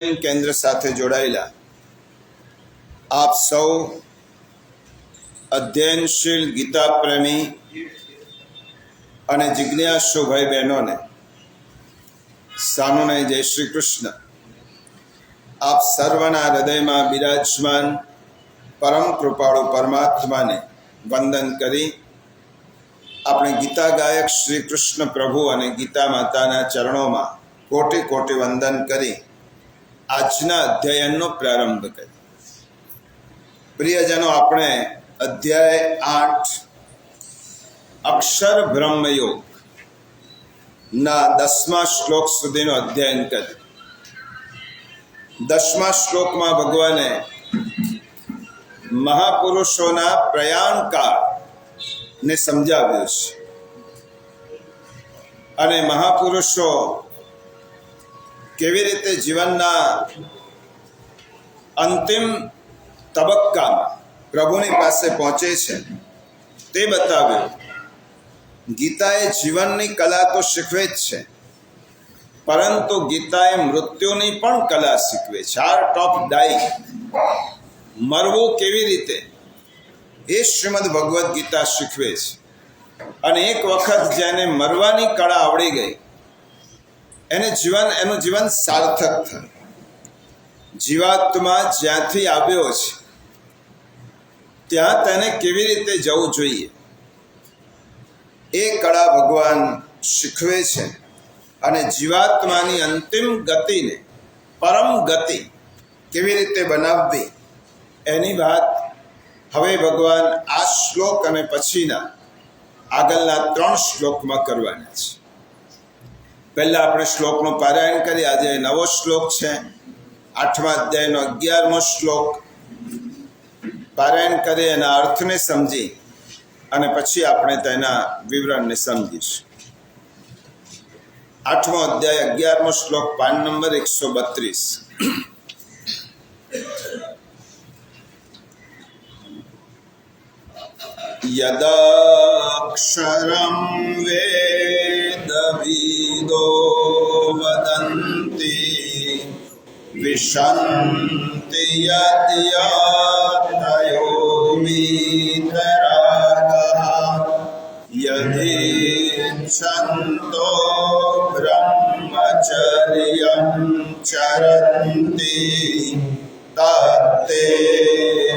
केंद्र साथे जोड़ायेला आप सौ अध्ययनशील गीता प्रेमी अने जिज्ञासु भाई बहनों ने सानुने जय श्री कृष्ण। आप सर्वना हृदय में बिराजमान परम कृपाळु परमात्मा ने वंदन करी अपने गीता गायक श्री कृष्ण प्रभु अने गीता माताना चरणों में कोटि कोटि वंदन करी आजना अध्ययन प्रारंभ करें। प्रियजनों, आपणे अध्याय 8 अक्षर ब्रह्मयोग ना 10मा श्लोक सुधीनो अध्ययन करें। 10मा श्लोक में भगवाने महापुरुषोना प्रयाण काल ने समझाव्यो छे अने महापुरुषो केवी रीते जीवनना अंतिम तबक्का प्रभुनी पासे पहुंचे छे ते बताव्युं। गीताए जीवननी कला तो शीखवे ज छे, परंतु गीताए मृत्युनी पण कला शीखवे छे। आर्ट ऑफ डाइंग, मरवुं केवी रीते ए श्रीमद भगवद गीता शीखवे छे। अने एक वखत जेने मरवानी कला आवड़ी गई एनु जीवन सार्थक था। जीवात्मा ज्यांथी आव्यो छे त्यां तेने केवी रीते जवुं जोईए ए कला भगवान शीखवे छे अने जीवात्मानी अंतिम गति ने परम गति केवी रीते बनाववी एनी बात हवे भगवान आ श्लोक अने पछीना आगळना 3 श्लोक में करवाना छे। पहला अपने श्लोक नो पारायण करी। आज नवो श्लोक है 8मा अध्याय नो 11मो श्लोक पारायण करी एना अर्थ ने समझी अने पछी आपणे तेना विवरण ने समझीशुं। 8मो अध्याय 11मो श्लोक पान नंबर 132। यदाक्षरं वेदविदो वदन्ति विशन्ति यद्यतयो वीतरागः यदीच्छन्तो ब्रह्मचर्यं चरन्ति तत्ते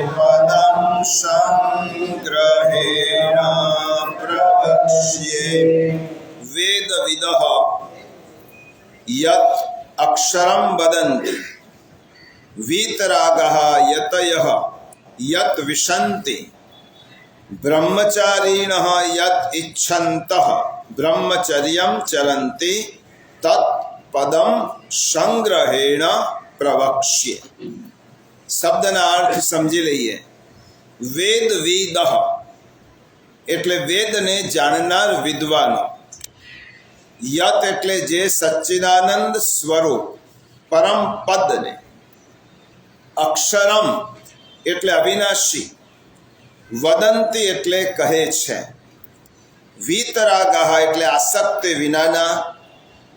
पदं संग्रहेण प्रवक्ष्ये। वेदविदः यत् अक्षरं वदन्ति वीतरागः यतयः यत् विशन्ति ब्रह्मचारिणः यत् इच्छन्तः ब्रह्मचर्यं चरन्ति तत् पदं संग्रहेण प्रवक्ष्ये। शब्दना अर्थ समझी लईए। वेदविदः एटले वेद ने जाणनार विद्वानो, यत एटले जे सच्चिदानंद स्वरूप परम पद ने, अक्षरम एटले अविनाशी, वदंती एटले कहे छे, वीतरागः एटले आसक्ति विनाना,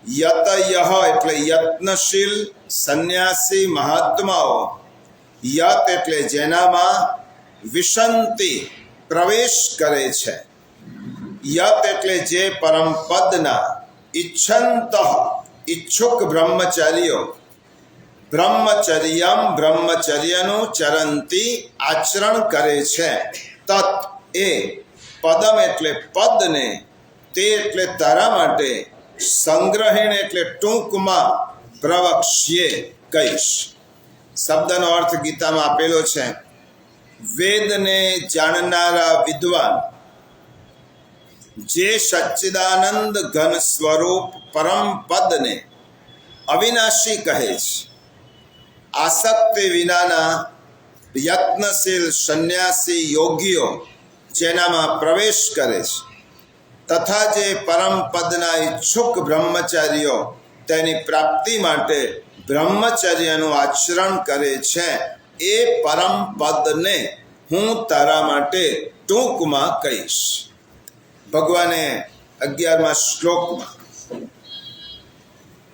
यतयः एटले यत्नशील सन्यासी महात्माओ, यत एटले जेनामा विशंति प्रवेश करे छे, यत एटले जे परम पदना इच्छन्तः इच्छुक ब्रह्मचारीओ, ब्रह्मचर्यम ब्रह्मचर्यनु चरंती आचरण करे छे, तत् ए पदम एटले पद ने ते एटले तारा माटे संग्रहेण एटले टूंकमां प्रवक्ष्ये कहीश। शब्दनो अर्थ गीता में आपेलो छे। वेद ने जाणनारा विद्वान जे सच्चिदानंद घन स्वरूप परम पद ने अविनाशी कहे छे, आसक्ति विनाना यत्नशील सन्यासी योगीओ जेनामां प्रवेश करे छे, तथा जे परम पदना इच्छुक ब्रह्मचारीओ तेनी प्राप्ति माटे ब्रह्मचर्यनु आचरण करे छे, ए परम पद ने हूँ तारा माटे टूंकमां कहीश। भगवाने 11मा श्लोक में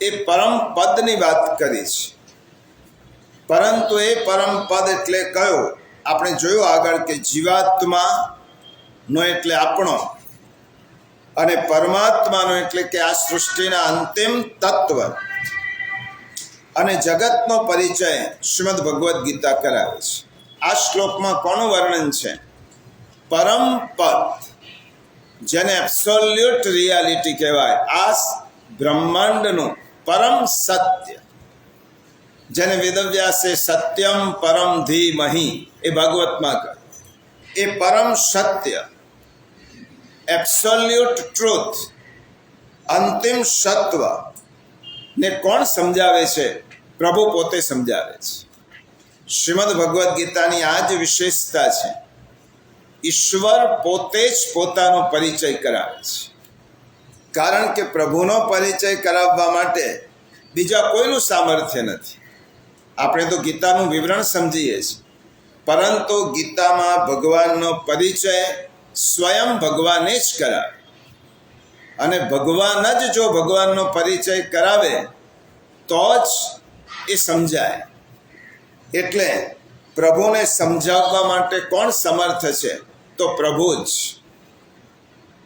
ए परम पद नी बात करी छे। પરંતુ એ પરમ પદ એટલે કયો? આપણે જોયું આગળ કે જીવાત્માનો એટલે આપણો અને પરમાત્માનો એટલે કે આ સૃષ્ટિના અંતિમ તત્વ અને જગતનો પરિચય શ્રીમદ ભગવદ્ ગીતા કરાવે છે. આ શ્લોકમાં કોનું વર્ણન છે? પરમ પદ, જેને એબ્સોલ્યુટ રિયાલિટી કહેવાય, આ બ્રહ્માંડનું પરમ સત્ય, જેને વેદવ્યાસે સત્યમ પરમ ધીમહિ એ ભાગવતમાં કહે, એ પરમ સત્ય, એબ્સોલ્યુટ ટ્રુથ, અંતિમ સત્વ ને કોણ સમજાવે છે? પ્રભુ પોતે સમજાવે છે. શ્રીમદ ભગવદ્ ગીતાની આ જ વિશેષતા છે. ઈશ્વર પોતે જ પોતાનો પરિચય કરાવે છે. કારણ કે પ્રભુનો પરિચય કરાવવા માટે બીજા કોઈનું સામર્થ્ય નથી. આપણે તો ગીતાનું વિવરણ સમજીએ છીએ, પરંતુ ગીતામાં ભગવાનનો પરિચય સ્વયં ભગવાને જ કરાવે. અને ભગવાન જ જો ભગવાનનો પરિચય કરાવે તો જ એ સમજાય. એટલે પ્રભુને સમજાવવા માટે કોણ સમર્થ છે? તો પ્રભુ જ.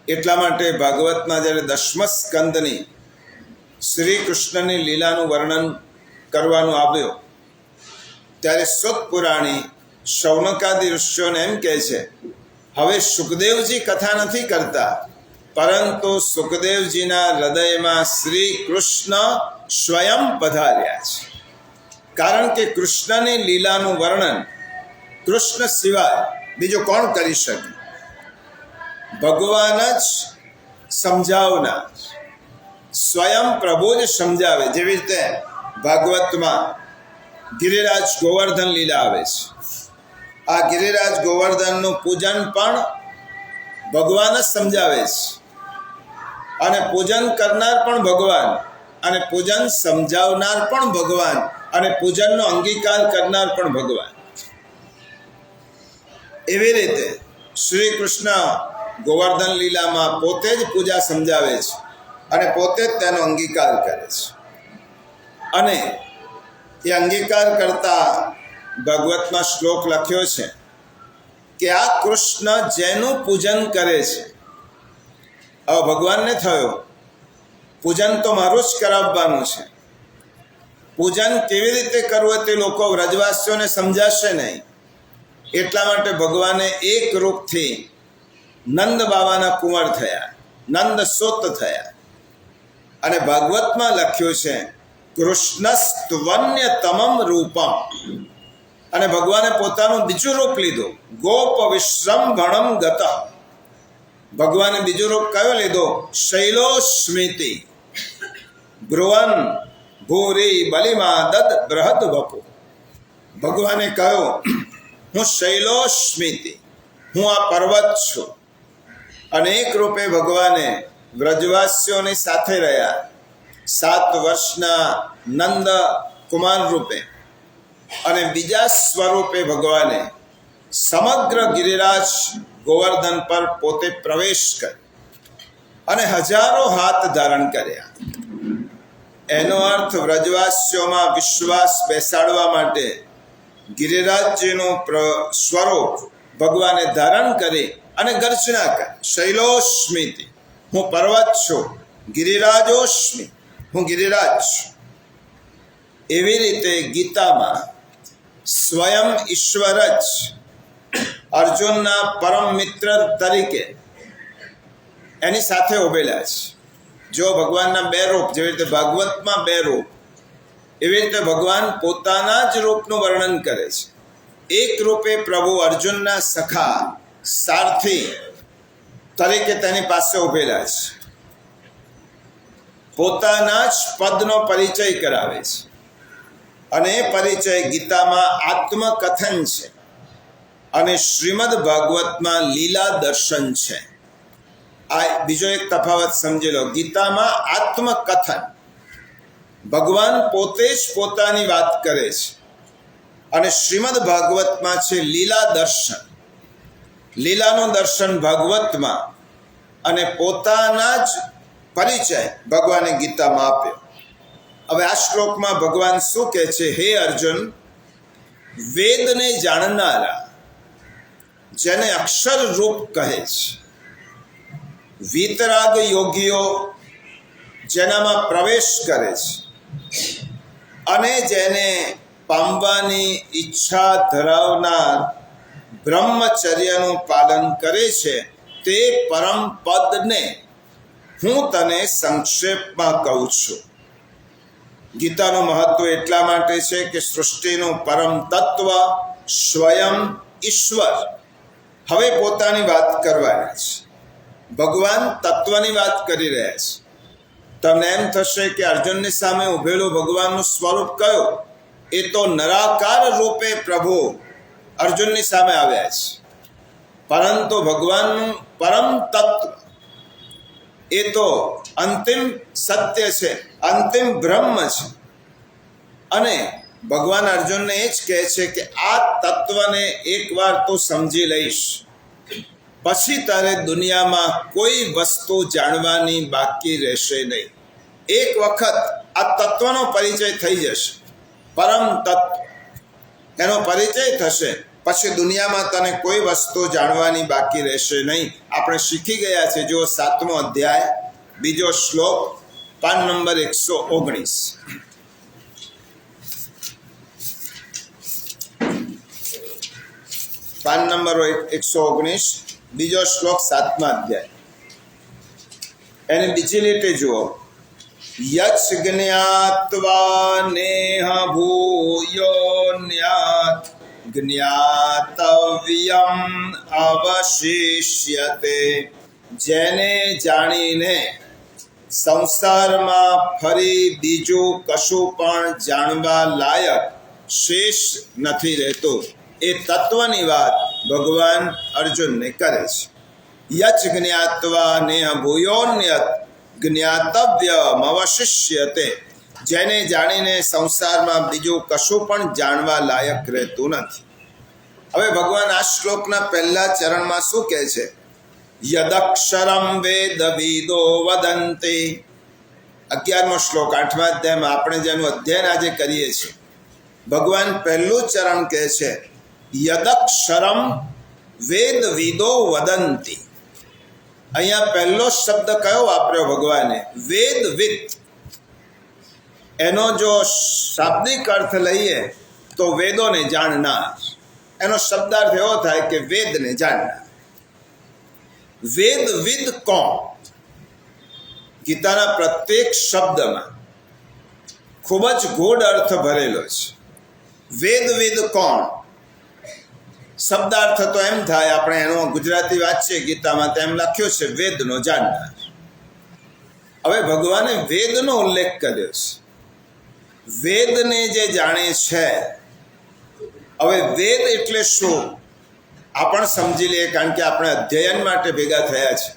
એટલા માટે ભાગવતમાં જ્યારે 10મા સ્કંદની શ્રી કૃષ્ણની લીલાનું વર્ણન કરવાનું આવ્યું, ત્યારે સુત પુરાણી શૌનકાદિ ઋષિઓને એમ કહે છે, હવે સુખદેવજી કથા નથી કરતા, પરંતુ સુખદેવજીના હૃદયમાં શ્રી કૃષ્ણ સ્વયં પધાર્યા છે. કારણ કે કૃષ્ણની લીલાનું વર્ણન કૃષ્ણ સિવાય બીજો કોણ કરી શકે? ભગવાન જ સમજાવનાર, સ્વયં પ્રભુ જ સમજાવે. જેવી રીતે ભાગવતમાં ગિરિરાજ ગોવર્ધન લીલા આવે છે. આ ગિરિરાજ ગોવર્ધનનું પૂજન પણ ભગવાન જ સમજાવે છે, અને પૂજન કરનાર પણ ભગવાન, અને પૂજન સમજાવનાર પણ ભગવાન, અને પૂજનનો અંગીકાર કરનાર પણ ભગવાન. એવી રીતે શ્રી કૃષ્ણ ગોવર્ધન લીલામાં પોતે જ પૂજા સમજાવે છે અને પોતે જ તેનો અંગીકાર કરે છે. અને એ અંગીકાર કરતા ભાગવતમાં શ્લોક લખ્યો છે કે આ કૃષ્ણ જેનું પૂજન કરે છે, હવે ભગવાનને થયો પૂજન તો મારું જ કરાવવાનું છે. પૂજન કેવી રીતે કરવું તે લોકો વ્રજવાસીઓને સમજાશે નહીં. એટલા માટે ભગવાને એક રૂપથી નંદ બાબાના કુંવર થયા, નંદ સુત થયા. અને ભાગવતમાં લખ્યું છે કૃષ્ણસ્ત્વન્યતમમ રૂપમ. અને ભગવાને પોતાનું બીજું રૂપ લીધું, ગોપ વિશ્રંભણમ ગત. ભગવાને બીજું રૂપ કયો લીધો? શૈલોસ્મિતિ ભ્રુવન ભૂરી બલિમા દદ બૃહદ વપુ. ભગવાને કહ્યું, હું શૈલોસ્મિતિ, હું આ પર્વત છું. અનેક રૂપે ભગવાને વ્રજવાસીઓની સાથે રહ્યા. 7 વર્ષના નંદ કુમાર રૂપે, અને બીજા સ્વરૂપે ભગવાને સમગ્ર ગિરિરાજ ગોવર્ધન પર પોતે પ્રવેશ કર્યો અને હજારો હાથ ધારણ કર્યા. એનો અર્થ વ્રજવાસીઓમાં વિશ્વાસ બેસાડવા માટે ગિરિરાજજીનું સ્વરૂપ ભગવાને ધારણ કરી અને ગર્જના કરી, શૈલોસ્મિતિ, હું પર્વત છું, ગિરિરાજોસ્મિ, હું ગિરિરાજ છું. એવી રીતે ગીતામાં સ્વયં ઈશ્વર જ અર્જુનના પરમ મિત્ર તરીકે એની સાથે ઉભેલા છે. જો ભગવાનના 2 રૂપ, જેવી રીતે ભાગવતમાં 2 રૂપ, એવી રીતે ભગવાન પોતાના જ રૂપનું વર્ણન કરે છે. એક રૂપે પ્રભુ અર્જુનના સખા, સારથી તરીકે તેની પાસે ઉભેલા છે. પોતાના જ પદનો પરિચય કરાવે છે. અને એ પરિચય ગીતામાં આત્મકથન છે અને શ્રીમદ ભાગવતમાં લીલા દર્શન છે. આ બીજો એક તફાવત સમજી લો. ગીતામાં આત્મકથન, ભગવાન પોતે જ પોતાની વાત કરે છે, અને શ્રીમદ ભાગવતમાં છે લીલા દર્શન. લીલાનું દર્શન ભાગવતમાં, અને પોતાના જ પરિચય ભગવાને ગીતામાં આપ્યો. હવે આ શ્લોકમાં ભગવાન શું કહે છે? હે અર્જુન, વેદને જાણનારા, જેને અક્ષર રૂપ કહે છે, વીતરાગ યોગીઓ જેનામાં પ્રવેશ કરે છે અને જેને પામવાની ઈચ્છા ધરાવનાર બ્રહ્મચર્યનું પાલન કરે છે, તે પરમ પદને હું તને સંક્ષેપમાં કહું છું. ગીતાનું મહત્વ એટલા માટે છે કે સૃષ્ટિનું પરમ તત્વ સ્વયં ઈશ્વર હવે પોતાની વાત કરવાના છે. ભગવાન તત્વની વાત કરી રહ્યા છે. તમને એમ થશે કે અર્જુનની સામે ઉભેલું ભગવાનનું સ્વરૂપ કયો? એ તો નરાકાર રૂપે પ્રભુ અર્જુનની સામે આવ્યા છે. પરંતુ ભગવાનનું પરમ તત્વ એ તો અંતિમ સત્ય છે, અંતિમ બ્રહ્મ છે. અને ભગવાન અર્જુનને એ જ કહે છે કે આ તત્વને એકવાર તો સમજી લઈશ, પછી તારે દુનિયામાં કોઈ વસ્તુ જાણવાની બાકી રહેશે નહીં. એક વખત આ તત્વનો પરિચય થઈ જશે, પરમ તત્વ એનો પરિચય થશે, પછી દુનિયામાં તને કોઈ વસ્તુ જાણવાની બાકી રહેશે નહીં. આપણે શીખી ગયા છે. જો 7મો અધ્યાય 2જો શ્લોક, પાન નંબર 119. પાન નંબર 119, 2જો શ્લોક 7મા અધ્યાય. એની બીજી લીટે જુઓ. યચ્ જ્ઞાત્વા નેહ ભૂયોન્યાત જ્ઞાતવ્યમ અવશિષ્યતે. જેને જાણીને સંસારમાં ફરી બીજું કશું પણ જાણવા લાયક શેષ નથી રહેતું. એ તત્વની વાત ભગવાન અર્જુનને કરે છે. યચ્ જ્ઞાત્વા નેહ ભૂયોન્યત જ્ઞાતવ્યમ અવશિષ્યતે. જેને જાણીને સંસારમાં બીજું કશું પણ જાણવા લાયક રહેતું નથી. હવે ભગવાન આ શ્લોકના પહેલા ચરણમાં શું કહે છે? યદક્ષરમ વેદવિદો વદન્તિ. 11મો શ્લોક 8મા અધ્યાયમાં આપણે જેનું અધ્યયન આજે કરીએ છીએ, ભગવાન પહેલું ચરણ કહે છે યદક્ષરમ વેદવિદો વદન્તિ. અહીંયા પહેલો શબ્દ કયો વાપર્યો ભગવાને? વેદવિદ. એનો જો શાબ્દિક અર્થ લઈએ તો વેદોને જાણનાર. એનો શબ્દાર્થ એવો થાય કે વેદને જાણનાર. વેદવિદ કોણ? ગીતાના પ્રત્યેક શબ્દમાં ખૂબ જ ગૂઢ અર્થ ભરેલો છે. વેદવિદ કોણ? શબ્દાર્થ તો એમ થાય, આપણે એનો ગુજરાતી વાંચીએ ગીતામાં તો એમ લખ્યો છે વેદનો જાણનાર. હવે ભગવાને વેદનો ઉલ્લેખ કર્યો છે. વેદને જે જાણે છે. હવે વેદ એટલે શું આપણે સમજી લઈએ, કારણ કે આપણે અધ્યયન માટે ભેગા થયા છે.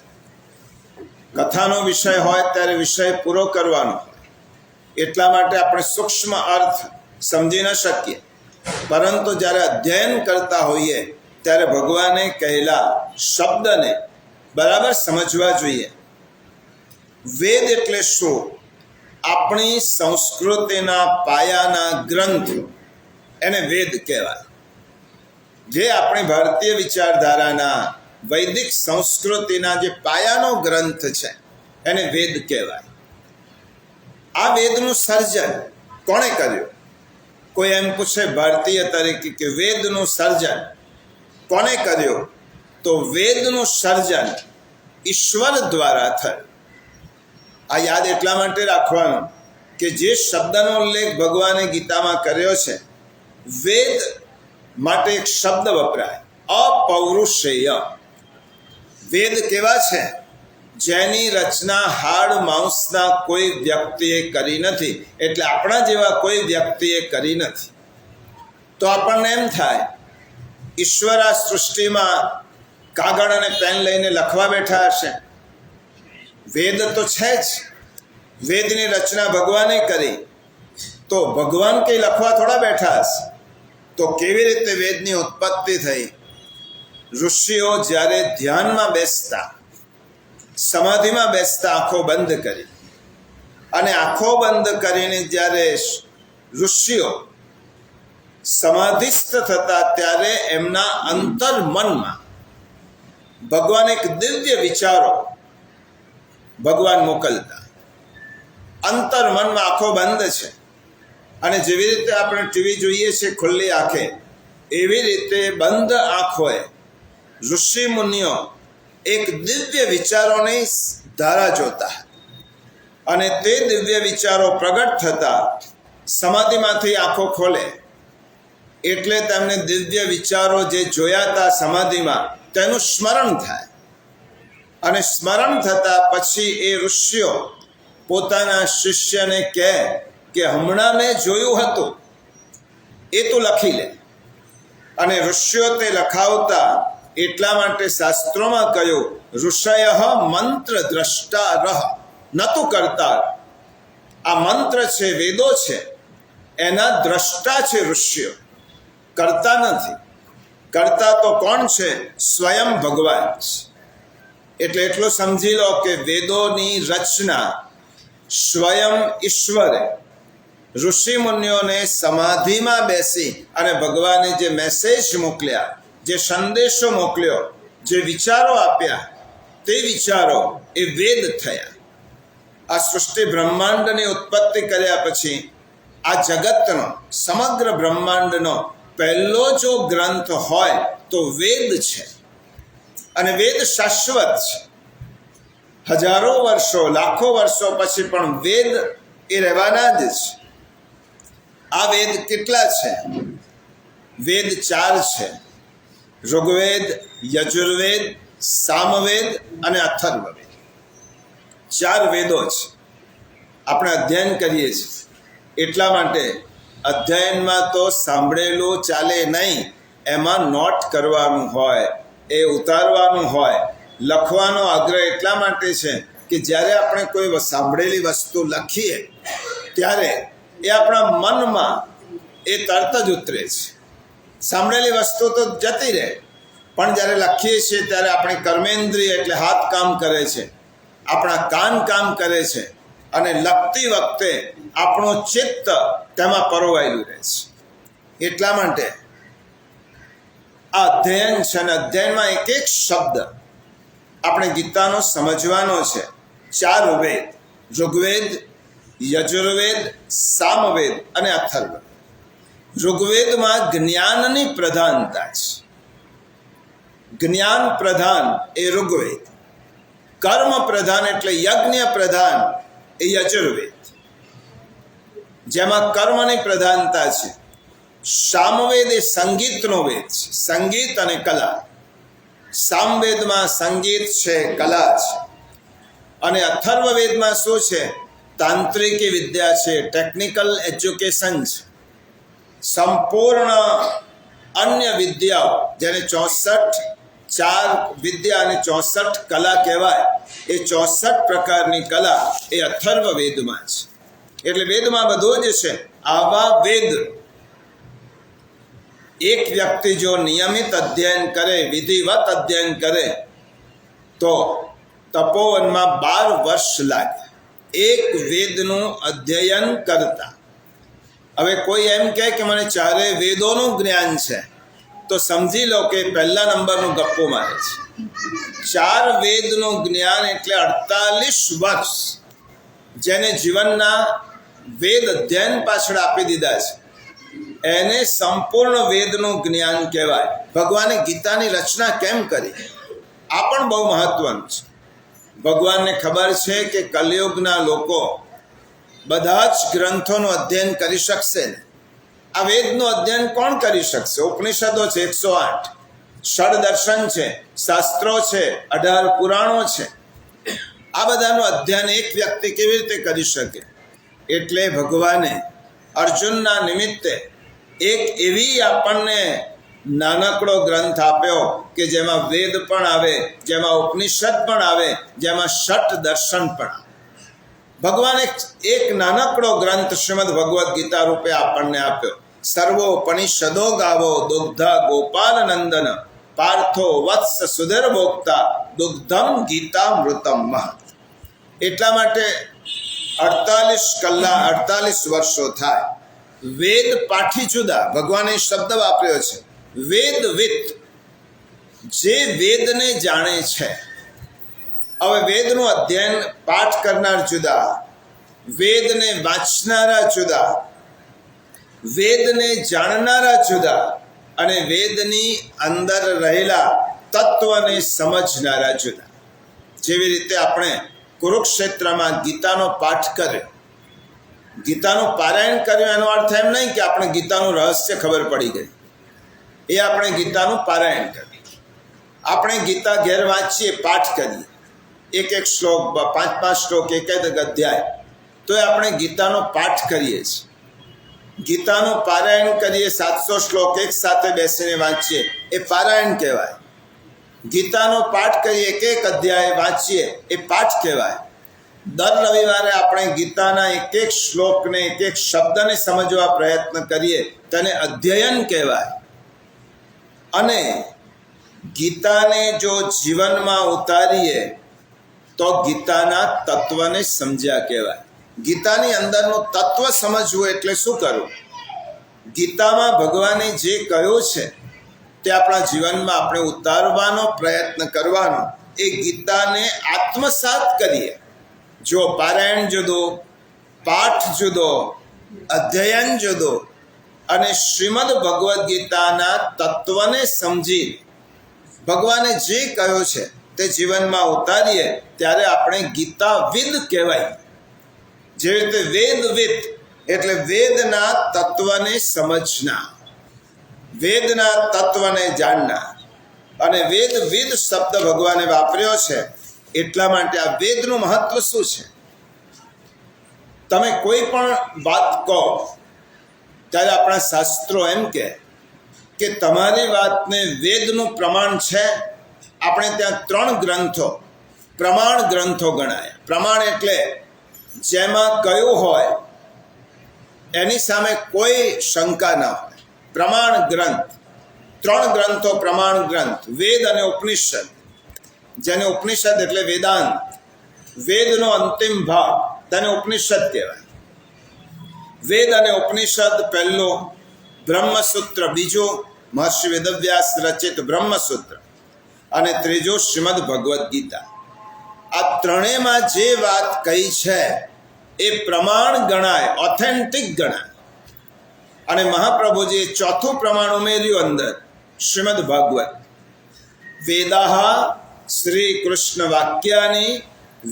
કથાનો વિષય હોય ત્યારે વિષય પૂરો કરવાનો, એટલા માટે આપણે સૂક્ષ્મ અર્થ સમજી ન શકીએ. પરંતુ જ્યારે અધ્યયન કરતા હોઈએ ત્યારે ભગવાને કહેલા શબ્દને બરાબર સમજવા જોઈએ. વેદ એટલે શું? આપણી સંસ્કૃતિના પાયાના ગ્રંથ, એને વેદ કહેવાય. જે આપણી ભારતીય વિચારધારાના વૈદિક સંસ્કૃતિના જે પાયાનો ગ્રંથ છે એને વેદ કહેવાય. આ વેદનું સર્જન કોણે કર્યું? કોઈ એમ પૂછે ભારતીય તરીકે કે વેદનું સર્જન કોને કર્યું? તો વેદનું સર્જન ઈશ્વર દ્વારા થયું. આ યાદ એટલા માટે રાખવાનું કે જે શબ્દનો ઉલ્લેખ ભગવાને ગીતામાં કર્યો છે, વેદ માટે એક શબ્દ વપરાય, અપૌરુષેય. વેદ કેવા છે? જેની રચના હાડ માંસના કોઈ વ્યક્તિએ કરી નથી. એટલે આપણા જેવા કોઈ વ્યક્તિએ કરી નથી. તો આપણને એમ થાય ઈશ્વર આ સૃષ્ટિમાં કાગળ અને પેન લઈને લખવા બેઠા હશે. વેદ તો છે જ. વેદની રચના ભગવાને કરી, તો ભગવાન કંઈ લખવા થોડા બેઠા હશે. તો કેવી રીતે વેદની ઉત્પત્તિ થઈ? ઋષિઓ જ્યારે ધ્યાનમાં બેસતા, સમાધિમાં બેસતા, આંખો બંધ કરી, અને આંખો બંધ કરીને જ્યારે ઋષિઓ સમાધિસ્થ થતા ત્યારે એમના અંતર્મનમાં ભગવાન એક દિવ્ય વિચારો ભગવાન મોકલતા. અંતર્મનમાં આંખો બંધ છે અને જેવી રીતે આપણે ટીવી જોઈએ છીએ ખુલ્લી આંખે, એવી રીતે બંધ આંખોએ ઋષિ મુનિઓ એક દિવ્ય વિચારોની ધારા જોતા અને તે દિવ્ય વિચારો પ્રગટ થતા સમાધિમાંથી આંખો ખોલે એટલે તેમને દિવ્ય વિચારો જે જોયા હતા સમાધિમાં તેનું સ્મરણ થાય અને સ્મરણ થતાં પછી એ ઋષિઓ પોતાના શિષ્યને કહે કે હમણાં મેં જોયું હતું એ તું લખી લે. અને ઋષિઓ તે લખાવતા એટલા માટે શાસ્ત્રોમાં કહ્યું ઋષય મંત્ર દ્રષ્ટા રહ નતું કરતા. આ મંત્ર છે, વેદો છે, એના દ્રષ્ટા છે ઋષિઓ, કરતા નથી. કરતા તો કોણ છે? સ્વયં ભગવાન છે. એટલે એટલું સમજી લો કે વેદોની રચના સ્વયં ઈશ્વરે ઋષિ મુનિઓને સમાધિમાં બેસી અને ભગવાને જે મેસેજ મોકલ્યા, જે સંદેશો મોકલ્યો, જે વિચારો આપ્યા, તે વિચારો એ વેદ થયા. આ સૃષ્ટિ બ્રહ્માંડની ઉત્પત્તિ કર્યા પછી આ જગતનો, સમગ્ર બ્રહ્માંડનો પહેલો જો ગ્રંથ હોય તો વેદ છે. અને વેદ શાશ્વત છે. હજારો વર્ષો, લાખો વર્ષો પછી પણ વેદ એ રહેવાના જ છે. આ વેદ કેટલા છે? વેદ 4 છે: ઋગ્વેદ, યજુર્વેદ, સામવેદ અને અથર્વવેદ. 4 વેદો છે. આપણે અધ્યયન કરીએ છીએ. એટલા માટે અધ્યયનમાં તો સાંભળેલું ચાલે નહીં, એમાં નોટ કરવાનું હોય, એ ઉતારવાનું હોય. લખવાનો આગ્રહ એટલા માટે છે કે જ્યારે આપણે કોઈ સાંભળેલી વસ્તુ લખીએ ત્યારે એ આપણા મનમાં એ તરત જ ઉતરે છે. સાંભળેલી વસ્તુ તો જતી રહે, પણ જ્યારે લખીએ છીએ ત્યારે આપણી કર્મેન્દ્રિય એટલે હાથ કામ કરે છે, આપણા કાન કામ કરે છે અને લખતી વખતે આપણું ચિત્ત તેમાં પરોવાયેલું રહે છે. એટલા માટે આ અધ્યયન છે અને અધ્યયનમાં એક એક શબ્દ આપણે ગીતાનો સમજવાનો છે. 4 વેદ: ઋગ્વેદ, યજુર્વેદ, સામવેદ અને અથર્વવેદ. ઋગ્વેદમાં જ્ઞાનની પ્રધાનતા છે. જ્ઞાન પ્રધાન એ ઋગ્વેદ, કર્મ પ્રધાન એટલે યજ્ઞ પ્રધાન એ યજુર્વેદ, જેમાં કર્મની પ્રધાનતા છે. સામવેદ એ સંગીતનો વેદ છે, સંગીત અને કલા. સામવેદમાં સંગીત છે, કલા છે. અને અથર્વવેદમાં શું છે? તાંત્રિકી વિદ્યા છે, ટેકનિકલ એજ્યુકેશન છે. સંપૂર્ણ અન્ય વિદ્યાઓ, જેને 4 વિદ્યા અને 64 કલા કહેવાય, એ 64 પ્રકારની કલા એ અથર્વવેદમાં છે. એટલે વેદમાં બધું જ છે. આવા વેદ એક વ્યક્તિ જો નિયમિત અધ્યયન કરે, વિધિવત અધ્યયન કરે તો તપોવનમાં 12 વર્ષ લાગે એક વેદનું અધ્યયન કરતા. હવે કોઈ એમ કહે કે મને 4 વેદોનું જ્ઞાન છે, તો સમજી લો કે પહેલા નંબરનું ગપ્પો મારે છે. 4 વેદનું જ્ઞાન એટલે 48 વર્ષ જેને જીવનના વેદ અધ્યયન પાછળ આપી દીધા છે, એને સંપૂર્ણ વેદનું જ્ઞાન કહેવાય. ભગવાને ગીતાની રચના કેમ કરી? આ પણ બહુ મહત્વનું છે. ભગવાનને ખબર છે કે કલયુગના લોકો બધા જ ગ્રંથોનું અધ્યયન કરી શકશે ને. આ વેદનું અધ્યયન કોણ કરી શકશે? ઉપનિષદો છે 108, ષડદર્શન છે, શાસ્ત્રો છે, 18 પુરાણો છે. આ બધાનું અધ્યયન એક વ્યક્તિ કેવી રીતે કરી શકે? એટલે ભગવાને અર્જુનના નિમિત્તે એક એવી આપણને નાનકડો ગ્રંથ આપ્યો કે જેમાં વેદ પણ આવે, જેમાં ઉપનિષદ પણ આવે, જેમાં ષટ દર્શન પણ આવે. ભગવાને એક નાનકડો ગ્રંથ શ્રીમદ ભગવદ્ ગીતા રૂપે આપણને આપ્યો. સર્વોપનિષદો ગાવો દુગ્ધા ગોપાલ નંદન પાર્થો વત્સ સુધર ભોક્તા દુગ્ધમ ગીતામૃતમ મહત. એટલા માટે 48 વર્ષો થાય વેદ પાઠી જુદા, ભગવાને શબ્દ વાપર્યો છે વેદવિત, જે વેદને જાણે છે. હવે વેદનું અધ્યયન પાઠ કરનાર જુદા, વેદને વાંચનારા જુદા, વેદને જાણનારા જુદા, અને વેદની અંદર રહેલા તત્વને સમજનારા જુદા. જેવી રીતે આપણે કુરુક્ષેત્રમાં ગીતાનો પાઠ કર્યો, ગીતાનું પારાયણ કર્યું, એનો અર્થ એમ નહીં કે આપણે ગીતાનું રહસ્ય ખબર પડી ગઈ. એ આપણે ગીતાનું પારાયણ કરીએ, આપણે ગીતા ઘેર વાંચીએ, પાઠ કરીએ, એક એક શ્લોક, 5-5 શ્લોક, એક અધ્યાય, તો એ આપણે ગીતાનો પાઠ કરીએ છીએ. ગીતાનું પારાયણ કરીએ, 700 શ્લોક એક સાથે બેસીને વાંચીએ, એ પારાયણ કહેવાય. ગીતાનો પાઠ કરીએ, એક અધ્યાય વાંચીએ, એ પાઠ કહેવાય. દર રવિવારે આપણે ગીતાના એક શ્લોકને, એક શબ્દને સમજવા પ્રયત્ન કરીએ, તેને અધ્યયન કહેવાય. અને ગીતાને જો જીવનમાં ઉતારીએ તો ગીતાના તત્વને સમજ્યા કહેવાય. ગીતાની અંદરનું તત્વ સમજવું એટલે શું કરવું? ગીતામાં ભગવાને જે કહ્યું છે તે આપણા જીવનમાં આપણે ઉતારવાનો પ્રયત્ન કરવાનો. એ ગીતાને આત્મસાત કરીએ. જો પારાયણ જુદો, પાઠ જુદો, અધ્યયન જુદો, અને શ્રીમદ ભગવદ્ ગીતાના તત્વને સમજી ભગવાને જે કહ્યું છે તે જીવનમાં ઉતારીએ ત્યારે આપણે ગીતાવિદ કહેવાય. જેવી રીતે વેદવિદ એટલે વેદના તત્વને સમજનાર, વેદના તત્વને જાણનાર. અને વેદવિદ શબ્દ ભગવાને વાપર્યો છે એટલા માટે આ વેદનું મહત્વ શું છે? તમે કોઈ પણ વાત કહો ત્યારે આપણા શાસ્ત્રો એમ કહે કે તમારી વાતને વેદનું પ્રમાણ છે. આપણે ત્યાં 3 ગ્રંથો પ્રમાણ ગ્રંથો ગણાય. પ્રમાણ એટલે જેમાં કયું હોય એની સામે કોઈ શંકા ન હોય. પ્રમાણ ગ્રંથ 3 ગ્રંથો પ્રમાણ ગ્રંથ, વેદ અને ઉપનિષદ. જેને ઉપનિષદ એટલે વેદાંત, વેદનો અંતિમ ભાગ, તેને ઉપનિષદ કહેવાય. વેદ અને ઉપનિષદ પહેલો, બ્રહ્મસૂત્ર બીજો, મહર્ષિ વેદવ્યાસ રચિત બ્રહ્મસૂત્ર, અને ત્રીજો શ્રીમદ ભગવદ્ ગીતા. આ ત્રણેયમાં જે વાત કહી છે એ પ્રમાણ ગણાય, ઓથેન્ટિક ગણાય. અને મહાપ્રભુજીએ ચોથું પ્રમાણ ઉમેર્યું અંદર, શ્રીમદ ભાગવત. વેદાહ શ્રી કૃષ્ણ વાક્યાની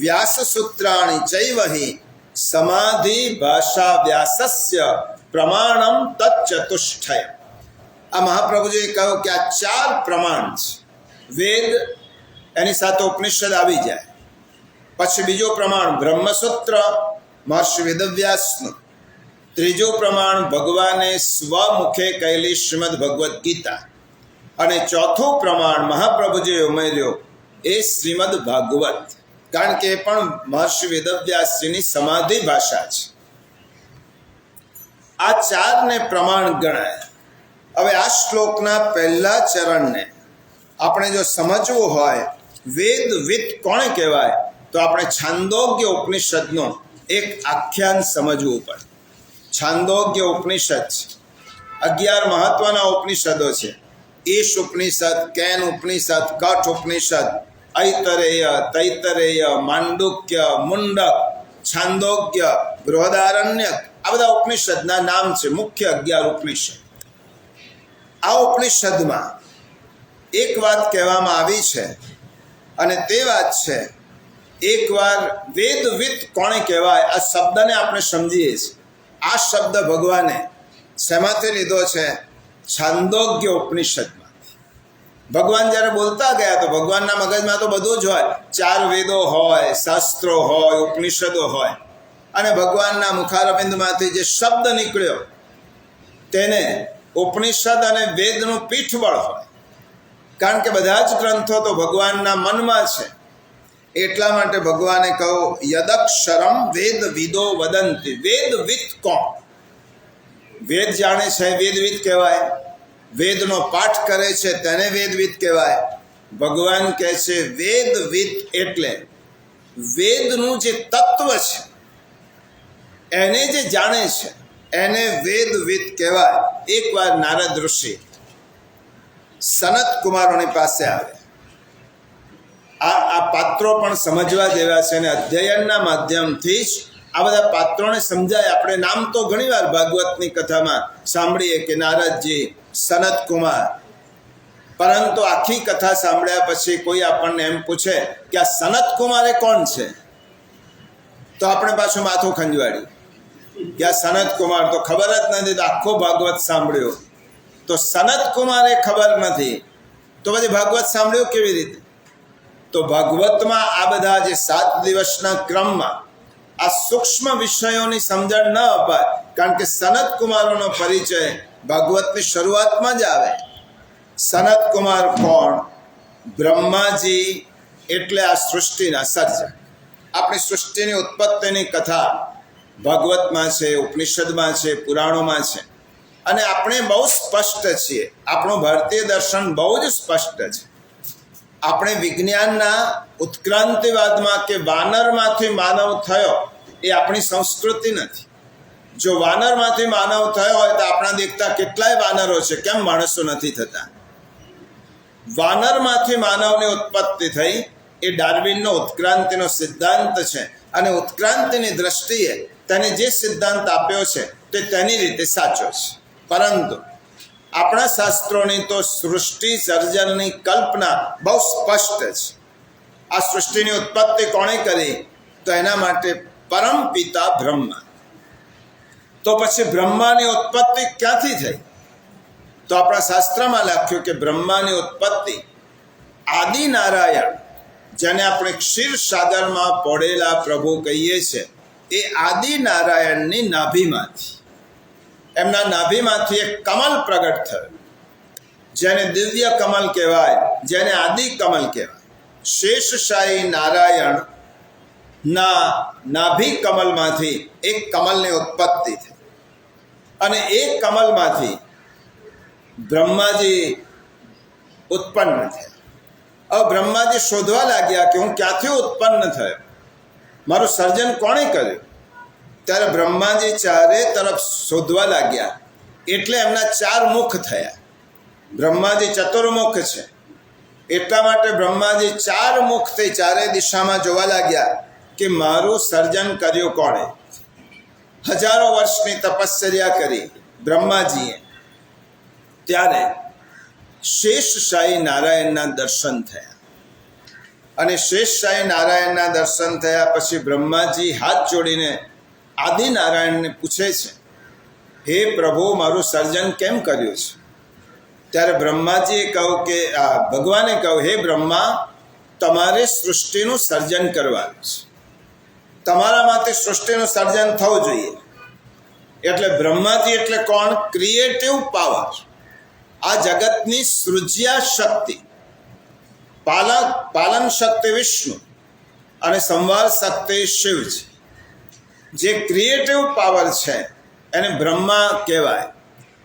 વ્યાસસૂત્રાણી ચૈવહી સમાધિ ભાષા વ્યાસસ્ય પ્રમાણમ તચ્ચતુષ્ટય. આ મહાપ્રભુજીએ કહ્યું કે આ 4 પ્રમાણ છે. વેદ, એની સાથે ઉપનિષદ આવી જાય. પછી બીજો પ્રમાણ બ્રહ્મસૂત્ર, મહર્ષિ વેદવ્યાસનું. ત્રીજું પ્રમાણ ભગવાને સ્વમુખે કહેલી શ્રીમદ ભગવદ્ ગીતા. અને ચોથું પ્રમાણ મહાપ્રભુજીએ ઉમેર્યો એ શ્રીમદ ભાગવત, કારણ કે એ પણ મહર્ષિ વેદવ્યાસજીની સમાધિ ભાષા છે. આ 4ને પ્રમાણ ગણાય. હવે આ શ્લોકના પહેલા ચરણને આપણે જો સમજવું હોય વેદવિદ કોણે કહેવાય, તો આપણે છાંદોગ્ય ઉપનિષદનું એક આખ્યાન સમજવું પડે. છાંદોગ્ય ઉપનિષદ 11 મહત્વના ઉપનિષદો છે. ઈશ ઉપનિષદ, કેન ઉપનિષદ, કઠ ઉપનિષદ, ઐતરેય, તૈતરેય, માંડુક્ય, મુંડક, છાંદોગ્ય, બૃહદારણ્યક, આ બધા ઉપનિષદના નામ છે. મુખ્ય 11 ઉપનિષદ. આ ઉપનિષદમાં એક વાત કહેવામાં આવી છે, અને તે વાત છે એકવાર વેદવિદ કોણે કહેવાય આ શબ્દને આપણે સમજીએ છીએ. આ શબ્દ ભગવાને શેમાંથી લીધો છે? છાંદોગ્ય ઉપનિષદમાં. ભગવાન જ્યારે બોલતા ગયા તો ભગવાનના મગજમાં તો બધું જ હોય. 4 વેદો હોય, શાસ્ત્રો હોય, ઉપનિષદો હોય, અને ભગવાનના મુખારબિંદમાંથી જે શબ્દ નીકળ્યો તેને ઉપનિષદ અને વેદનું પીઠબળ હોય. કારણ કે બધા જ ગ્રંથો તો ભગવાનના મનમાં છે. એટલા માટે ભગવાને કહ્યું યદક્ષરમ વેદ વિદો વદંતી. વેદવિદ કોણ? વેદ જાણે છે વેદવિદ કહેવાય. વેદનો પાઠ કરે છે તેને વેદવિદ કહેવાય. ભગવાન કહે છે વેદવિદ એટલે વેદનું જે તત્વ છે એને જે જાણે છે એને વેદવિદ કહેવાય. એકવાર નારદ ઋષિ સનત કુમારોની પાસે આવે. આ પાત્રો પણ સમજવા જેવા છે અને અધ્યયનના માધ્યમથી જ આ બધા પાત્રોને સમજાય. આપણે નામ તો ઘણીવાર ભાગવતની કથામાં સાંભળીએ કે નારદજી, સનત કુમાર, પરંતુ આખી કથા સાંભળ્યા પછી કોઈ આપણને એમ પૂછે કે આ સનત કુમાર એ કોણ છે, તો આપણે પાછું માથું ખંજવાડ્યું કે આ સનત કુમાર તો ખબર જ નથી. તો આખો ભાગવત સાંભળ્યો તો સનત કુમાર એ ખબર નથી, તો પછી ભાગવત સાંભળ્યું કેવી રીતે? તો ભાગવતમાં આ બધા જે 7 દિવસના ક્રમમાં આ સૂક્ષ્મ વિષયોની સમજણ ન અપાય, કારણ કે સનત કુમારોનો પરિચય ભાગવતની શરૂઆતમાં જ આવે. સનત કુમાર કોણ? બ્રહ્માજી એટલે આ સૃષ્ટિના સર્જક. આપણી સૃષ્ટિની ઉત્પત્તિની કથા ભાગવતમાં છે, ઉપનિષદમાં છે, પુરાણોમાં છે. અને આપણે બહુ સ્પષ્ટ છીએ, આપણું ભારતીય દર્શન બહુ જ સ્પષ્ટ છે. આપણે વિજ્ઞાનના ઉત્ક્રાંતિવાદમાં કે વાનરમાંથી માનવ થયો એ આપણી સંસ્કૃતિ નથી. જો વાનરમાંથી માનવ થયો હોય તો આપણા દેખતા કેટલાય વાનરો છે, કેમ માણસો નથી થતા? વાનરમાંથી માનવની ઉત્પત્તિ થઈ એ ડાર્વિનનો ઉત્ક્રાંતિનો સિદ્ધાંત છે. અને ઉત્ક્રાંતિની દ્રષ્ટિએ તેને જે સિદ્ધાંત આપ્યો છે તે તેની રીતે સાચો છે. પરંતુ આપણા શાસ્ત્રોની તો સૃષ્ટિ સર્જનની કલ્પના બહુ સ્પષ્ટ છે. આ સૃષ્ટિની ઉત્પત્તિ કોણે કરી? તો એના માટે પરમ પિતા બ્રહ્મા. તો પછી બ્રહ્માની ઉત્પત્તિ ક્યાંથી થઈ? તો આપણા શાસ્ત્રમાં લખ્યું કે બ્રહ્માની ઉત્પત્તિ આદિ નારાયણ, જેને આપણે ક્ષીરસાગરમાં પડેલા પ્રભુ કહીએ છીએ, એ આદિ નારાયણની નાભીમાંથી, એમના નાભીમાંથી એક કમલ પ્રગટ થયો, જેને દિવ્ય કમલ કહેવાય, જેને આદિ કમલ કહેવાય. શેષશાહી નારાયણ ના નાભી કમલમાંથી એક કમલની ઉત્પત્તિ થઈ અને એ કમલમાંથી બ્રહ્માજી ઉત્પન્ન થયા. હવે બ્રહ્માજી શોધવા લાગ્યા કે હું ક્યાંથી ઉત્પન્ન થયો, મારું સર્જન કોણે કર્યું? ત્યારે બ્રહ્માજી ચારે તરફ શોધવા લાગ્યા, એટલે એમના 4 મુખ થયા. બ્રહ્માજી ચતુર્મુખ છે, એટલા માટે બ્રહ્માજી 4 મુખથી ચારે દિશામાં જોવા લાગ્યા કે મારું સર્જન કર્યું કોણે. હજારો વર્ષની તપશ્ચર્યા કરી બ્રહ્માજીએ. ત્યારે શેષશાહી નારાયણના દર્શન થયા. અને શેષશાહી નારાયણના દર્શન થયા પછી બ્રહ્માજી હાથ જોડીને આદિનારાયણને પૂછે છે, હે પ્રભુ, મારું સર્જન કેમ કર્યું છે? ત્યારે બ્રહ્માજીએ કહ્યું કે ભગવાને કહ્યું, હે બ્રહ્મા, તમારે સૃષ્ટિનું સર્જન કરવાનું છે, તમારામાંથી સૃષ્ટિનું સર્જન થવું જોઈએ. એટલે બ્રહ્માજી એટલે કોણ? Creative power. આ જગતની સૃજ્યા શક્તિ, પાલન શક્તિ વિષ્ણુ અને સંવાર શક્તિ શિવ છે. જે ક્રિએટિવ પાવર છે એને બ્રહ્મા કહેવાય.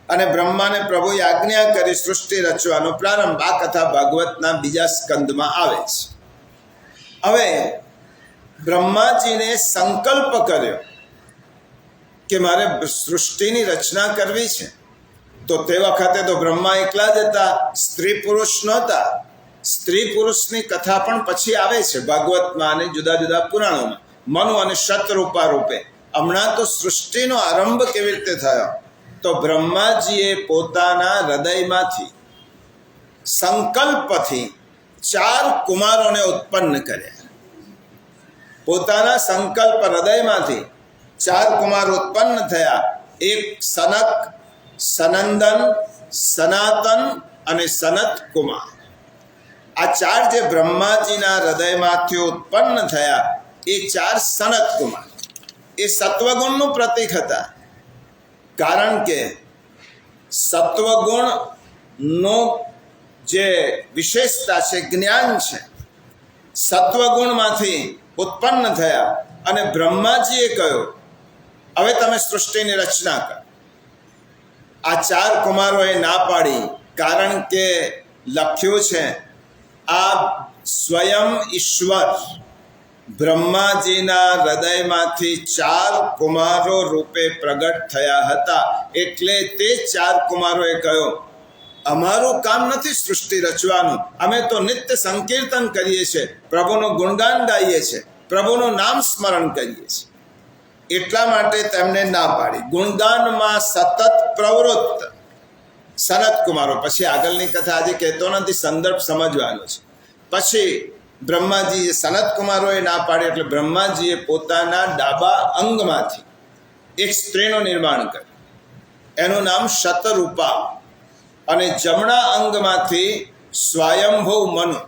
અને બ્રહ્માને પ્રભુએ આજ્ઞા કરી સૃષ્ટિ રચવાનો પ્રારંભ. આ કથા ભાગવતના 2 સ્કંદમાં આવે છે. હવે બ્રહ્માજીને સંકલ્પ કર્યો કે મારે સૃષ્ટિની રચના કરવી છે. તો તે વખતે તો બ્રહ્મા એકલા જ હતા, સ્ત્રી પુરુષ નહોતા. સ્ત્રી પુરુષની કથા પણ પછી આવે છે ભાગવતમાં અને જુદા જુદા પુરાણોમાં, મનુ અને શતરૂપા રૂપે. હમણાં તો સૃષ્ટિનો આરંભ કેવી રીતે થયો? તો બ્રહ્માજીએ પોતાના હૃદયમાંથી સંકલ્પથી 4 કુમારોને ઉત્પન્ન કર્યા. પોતાના સંકલ્પ હૃદયમાંથી 4 કુમાર ઉત્પન્ન થયા. એક સનક, સનંદન, સનાતન અને સનત કુમાર. આ 4 જે બ્રહ્માજીના હૃદયમાંથી ઉત્પન્ન થયા એ 4 સનત કુમાર એ સત્વગુણનું પ્રતીક હતા. કારણ કે સત્વગુણનો જે વિશેષતા છે, જ્ઞાન છે, સત્વગુણમાંથી ઉત્પન્ન થયા. અને બ્રહ્માજીએ કહ્યું, હવે તમે સૃષ્ટિની રચના કરો. આ 4 કુમારોએ ના પાડી, કારણ કે લખ્યું છે આ સ્વયં ઈશ્વર બ્રહ્માજીના હૃદયમાંથી 4 કુમારો રૂપે પ્રગટ થયા હતા. એટલે તે 4 કુમારોએ કહ્યું, અમારું કામ નથી સૃષ્ટિ રચવાનું, અમે તો નિત્ય સંકીર્તન કરીએ છીએ, પ્રભુનું ગુણગાન ગાઈએ છીએ, પ્રભુનું નામ સ્મરણ કરીએ છીએ. એટલા માટે તેમને ના પાડી. ગુણગાનમાં સતત પ્રવૃત્ત સનત કુમારો. પછી આગળની કથા આજે કહેતો નથી, સંદર્ભ સમજવાનો છે. પછી બ્રહ્માજીએ સનત કુમારોએ ના પાડી એટલે બ્રહ્માજીએ પોતાના ડાબા અંગમાંથી એક સ્ત્રીનું નિર્માણ કર્યું, એનું નામ શતરૂપા. અને જમણા અંગમાંથી સ્વયંભૂ મનુ,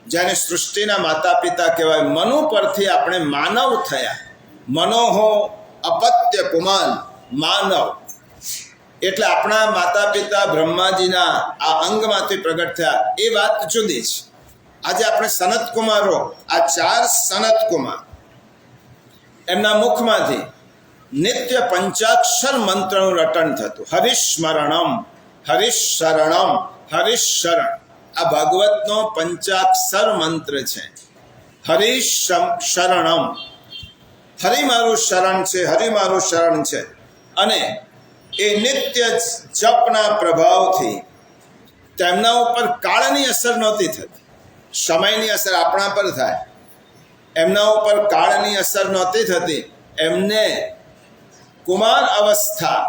જેને સૃષ્ટિના માતા પિતા કહેવાય, મનુ પરથી આપણે માનવ થયા. મનોહો અપત્ય પુમાન, માનવ. એટલે આપણા માતા પિતા બ્રહ્માજીના આ અંગમાંથી પ્રગટ થયા, એ વાત જુદી છે. આજે આપણે સનત કુમારો, આ 4 સનત કુમાર, એમના મુખમાંથી નિત્ય પંચાક્ષર મંત્રનું રટણ થતું. હરિસ્મરણમ, હરિશરણમ, હરિશરણ. આ ભાગવતનો પંચાક્ષર મંત્ર છે. હરિશરણમ, હરિ મારું શરણ છે, હરિ મારું શરણ છે. અને એ નિત્ય જપના પ્રભાવથી તેમના ઉપર કાળની અસર નહોતી થતી. સમયની અસર આપણા પર થાય, એમના ઉપર કાળની અસર નહોતી થતી. એમને કુમાર અવસ્થા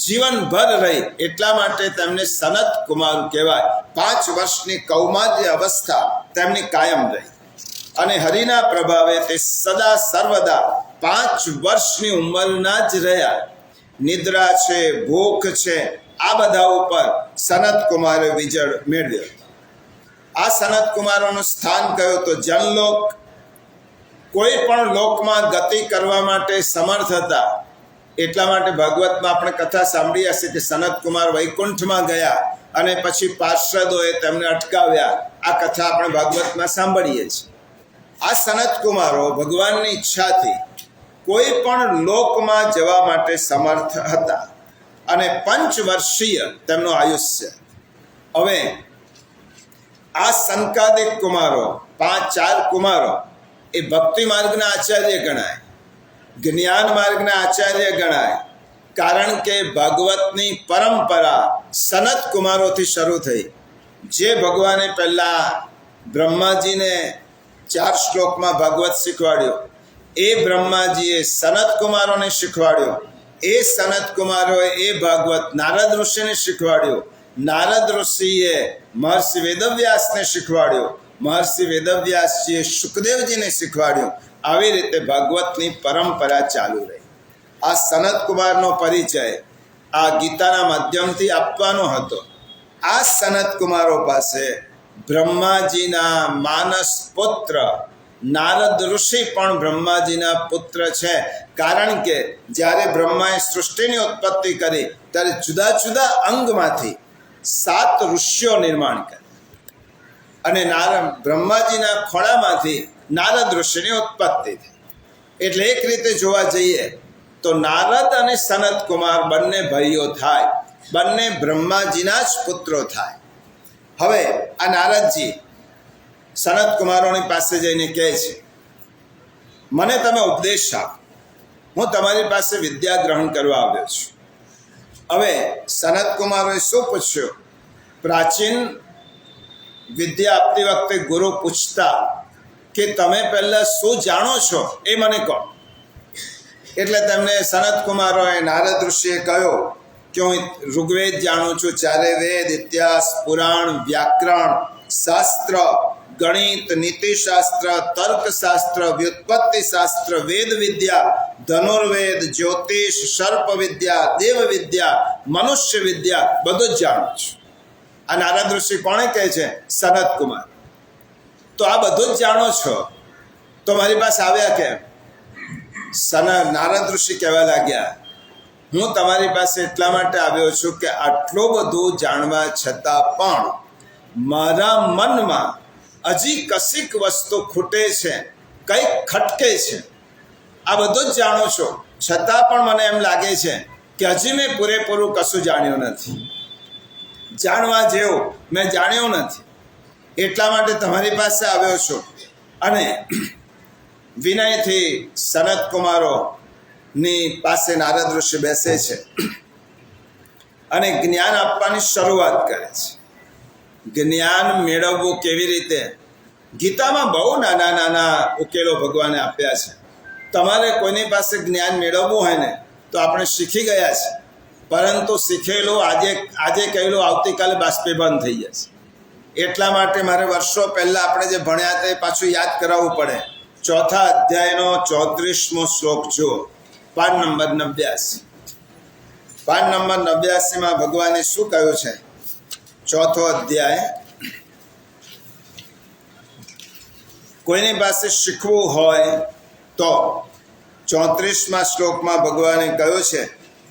જીવનભર રહી, એટલા માટે તેમને સનત કુમાર કહેવાય. 5 વર્ષની કૌમાર્ય અવસ્થા તેમની કાયમ રહી. અને હરિના પ્રભાવે તે સદા સર્વદા 5 વર્ષની ઉંમરના જ રહ્યા. નિદ્રા છે, ભૂખ છે, આ બધા ઉપર સનત કુમારે વિજય મેળવ્યો. આ સનત કુમારોનું સ્થાન કયું તો જનલોક. કોઈ પણ લોકમાં ગતિ કરવા માટે સમર્થ હતા. એટલા માટે ભાગવતમાં આપણે કથા સાંભળી હશે કે સનત કુમાર વૈકુંઠમાં ગયા અને પછી પાર્ષદોએ તેમને અટકાવ્યા. આ કથા આપણે ભાગવતમાં સાંભળીએ છીએ. આ સનત કુમારો ભગવાનની ઈચ્છાથી કોઈ પણ લોકમાં જવા માટે સમર્થ હતા. અને 5 વર્ષીય તેમનું આયુષ્ય. હવે આ સંકાદિક કુમારો, 4 કુમારો એ ભક્તિ માર્ગના આચાર્ય ગણાય, જ્ઞાન માર્ગના આચાર્ય ગણાય. કારણ કે ભાગવતની પરંપરા સનત કુમારોથી શરૂ થઈ. જે ભગવાને પહેલાં બ્રહ્માજીને 4 શ્લોકમાં ભાગવત શીખવાડ્યો, એ બ્રહ્માજીએ સનત કુમારોને શીખવાડ્યો. એ સનત કુમારોએ એ ભાગવત નારદ ઋષિને શીખવાડ્યો. નારદ ઋષિએ મહર્ષિ વેદવ્યાસને શીખવાડ્યો. મહર્ષિ વેદવ્યાસજીએ શુકદેવજીને શીખવાડ્યો. આવી રીતે ભાગવતની પરંપરા ચાલુ રહી. આ સનત કુમારનો પરિચય આ ગીતાના માધ્યમથી આપવાનો હતો. આ સનત કુમારો પાસે બ્રહ્માજીના માનસ પુત્ર નારદ ઋષિ પણ બ્રહ્માજીના પુત્ર છે. કારણ કે જ્યારે બ્રહ્માએ સૃષ્ટિની ઉત્પત્તિ કરી ત્યારે જુદા જુદા અંગમાંથી 7 ઋષિઓ નિર્માણ કર્યા. અને બ્રહ્માજીના ખોળામાંથી નારદ ઋષિની ઉત્પત્તિ થઈ. એટલે એક રીતે જોવા જઈએ તો નારદ અને સનત કુમાર બંને ભાઈઓ થાય, બંને બ્રહ્માજીના જ પુત્રો થાય. હવે આ નારદજી સનત કુમારોની પાસે જઈને કહે છે, મને તમે ઉપદેશ આપો, હું તમારી પાસે વિદ્યા ગ્રહણ કરવા આવ્યો છું. હવે સનત કુમારોએ શું પૂછ્યું? પ્રાચીન વિદ્યા આપતી વખતે ગુરુ પૂછતા કે તમે પહેલાં શું જાણો છો એ મને કહો. એટલે તેમને સનત કુમારોએ નારદ ઋષિએ કહ્યું કે હું ઋગ્વેદ જાણું છું, 4 વેદ, ઇતિહાસ, પુરાણ, વ્યાકરણ, શાસ્ત્ર, ગણિત, નીતિશાસ્ત્ર, તર્કશાસ્ત્ર, વ્યુત્પત્તિ શાસ્ત્ર, વેદ વિદ્યા, ધનુર્વેદ, જ્યોતિષ, સર્પ વિદ્યા, દેવ વિદ્યા, મનુષ્ય વિદ્યા બધું જ જાણું છું. આ નારદ ઋષિ કોણે કહે છે? સનત કુમાર. તો આ બધું જ જાણો છો તો મારી પાસે આવ્યા કેમ? નારદ ઋષિ કહેવા લાગ્યા, હું તમારી પાસે એટલા માટે આવ્યો છું કે આટલું બધું જાણવા છતાં પણ મારા મનમાં હજી કશીક વસ્તુ ખૂટે છે, કંઈક ખટકે છે. આ બધું જ જાણો છો છતાં પણ મને એમ લાગે છે કે હજી મેં પૂરેપૂરું કશું જાણ્યું નથી, જાણવા જેવું મેં જાણ્યું નથી. એટલા માટે તમારી પાસે આવ્યો છું. અને વિનયથી સનત કુમારોની પાસે નારદ ઋષિ બેસે છે અને જ્ઞાન આપવાની શરૂઆત કરે છે। જ્ઞાન મેળવવું કેવી રીતે? ગીતામાં બહુ નાના નાના ઉકેલો ભગવાને આપ્યા છે। તમારે કોઈની પાસે જ્ઞાન મેળવવું હોય ને તો આપણે શીખી ગયા છે, પરંતુ શીખેલું આજે કહેલું આવતીકાલે બાષ્પીભવન થઈ જશે। એટલા માટે મારે વર્ષો પહેલાં આપણે જે ભણ્યા તે પાછું યાદ કરાવવું પડે। ચોથા અધ્યાયનો 34મો શ્લોક જુઓ, પાન નંબર 89। પાન નંબર 89માં ભગવાને શું કહ્યું છે? ચોથો અધ્યાય, કોઈની પાસે શીખવું હોય તો 34મા શ્લોકમાં ભગવાને કહ્યું છે,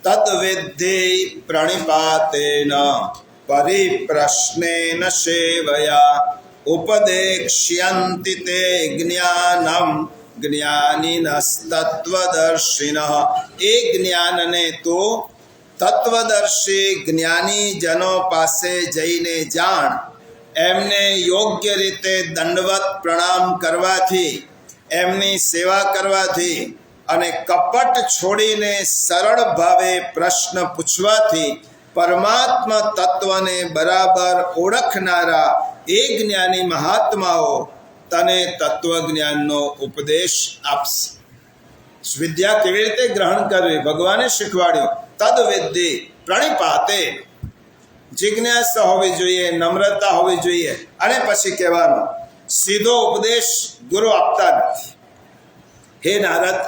તદ વિદ્ધિ પ્રણિપાતેન પરિપ્રશ્નેન સેવયા ઉપદેક્ષ્યન્તિ તે જ્ઞાનમ જ્ઞાનિનસ્તત્વદર્શિનઃ। એ જ્ઞાનને તો તત્વદર્શી જ્ઞાની જનો પાસે જઈને જાણ। એમને યોગ્ય રીતે દંડવત પ્રણામ કરવાથી, એમની સેવા કરવાથી અને કપટ છોડીને સરળ ભાવે પ્રશ્ન પૂછવાથી પરમાત્મા તત્વને બરાબર ઓળખનારા એ જ્ઞાની મહાત્માઓ તને તત્વજ્ઞાનનો ઉપદેશ આપશે। વિદ્યા કેવી રીતે ગ્રહણ કરવી ભગવાને શીખવાડ્યું। તદ વિદ્ધિ પ્રણિપાતે, જિજ્ઞાસા હોવી જોઈએ, નમ્રતા હોવી જોઈએ, અને પછી કહેવાનું સીધો ઉપદેશ ગુરુ આપતા નથી। હે નારદ,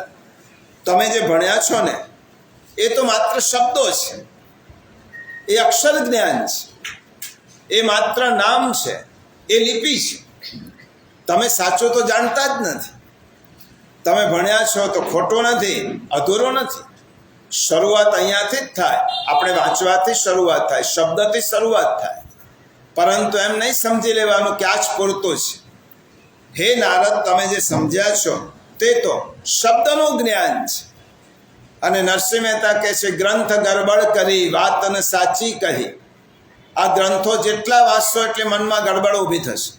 તમે જે ભણ્યા છો ને એ તો માત્ર શબ્દો છે, એ અક્ષર જ્ઞાન છે, એ માત્ર નામ છે, એ લિપિ છે। તમે સાચું તો જાણતા જ નથી। તમે ભણ્યા છો તો ખોટો નથી, અધૂરો નથી। શરૂઆત અહીંયાથી જ થાય, આપણે વાંચવાથી શરૂઆત થાય, શબ્દથી શરૂઆત થાય, પરંતુ એમ નહીં સમજી લેવાનું કે આ જ પૂરતું છે। હે નારદ, તમે જે સમજ્યા છો તે તો શબ્દનું જ્ઞાન છે। અને નરસિંહ મહેતા કહે છે, ગ્રંથ ગરબડ કરી વાતને સાચી કહી। આ ગ્રંથો જેટલા વાંચશો એટલે મનમાં ગડબડ ઊભી થશે।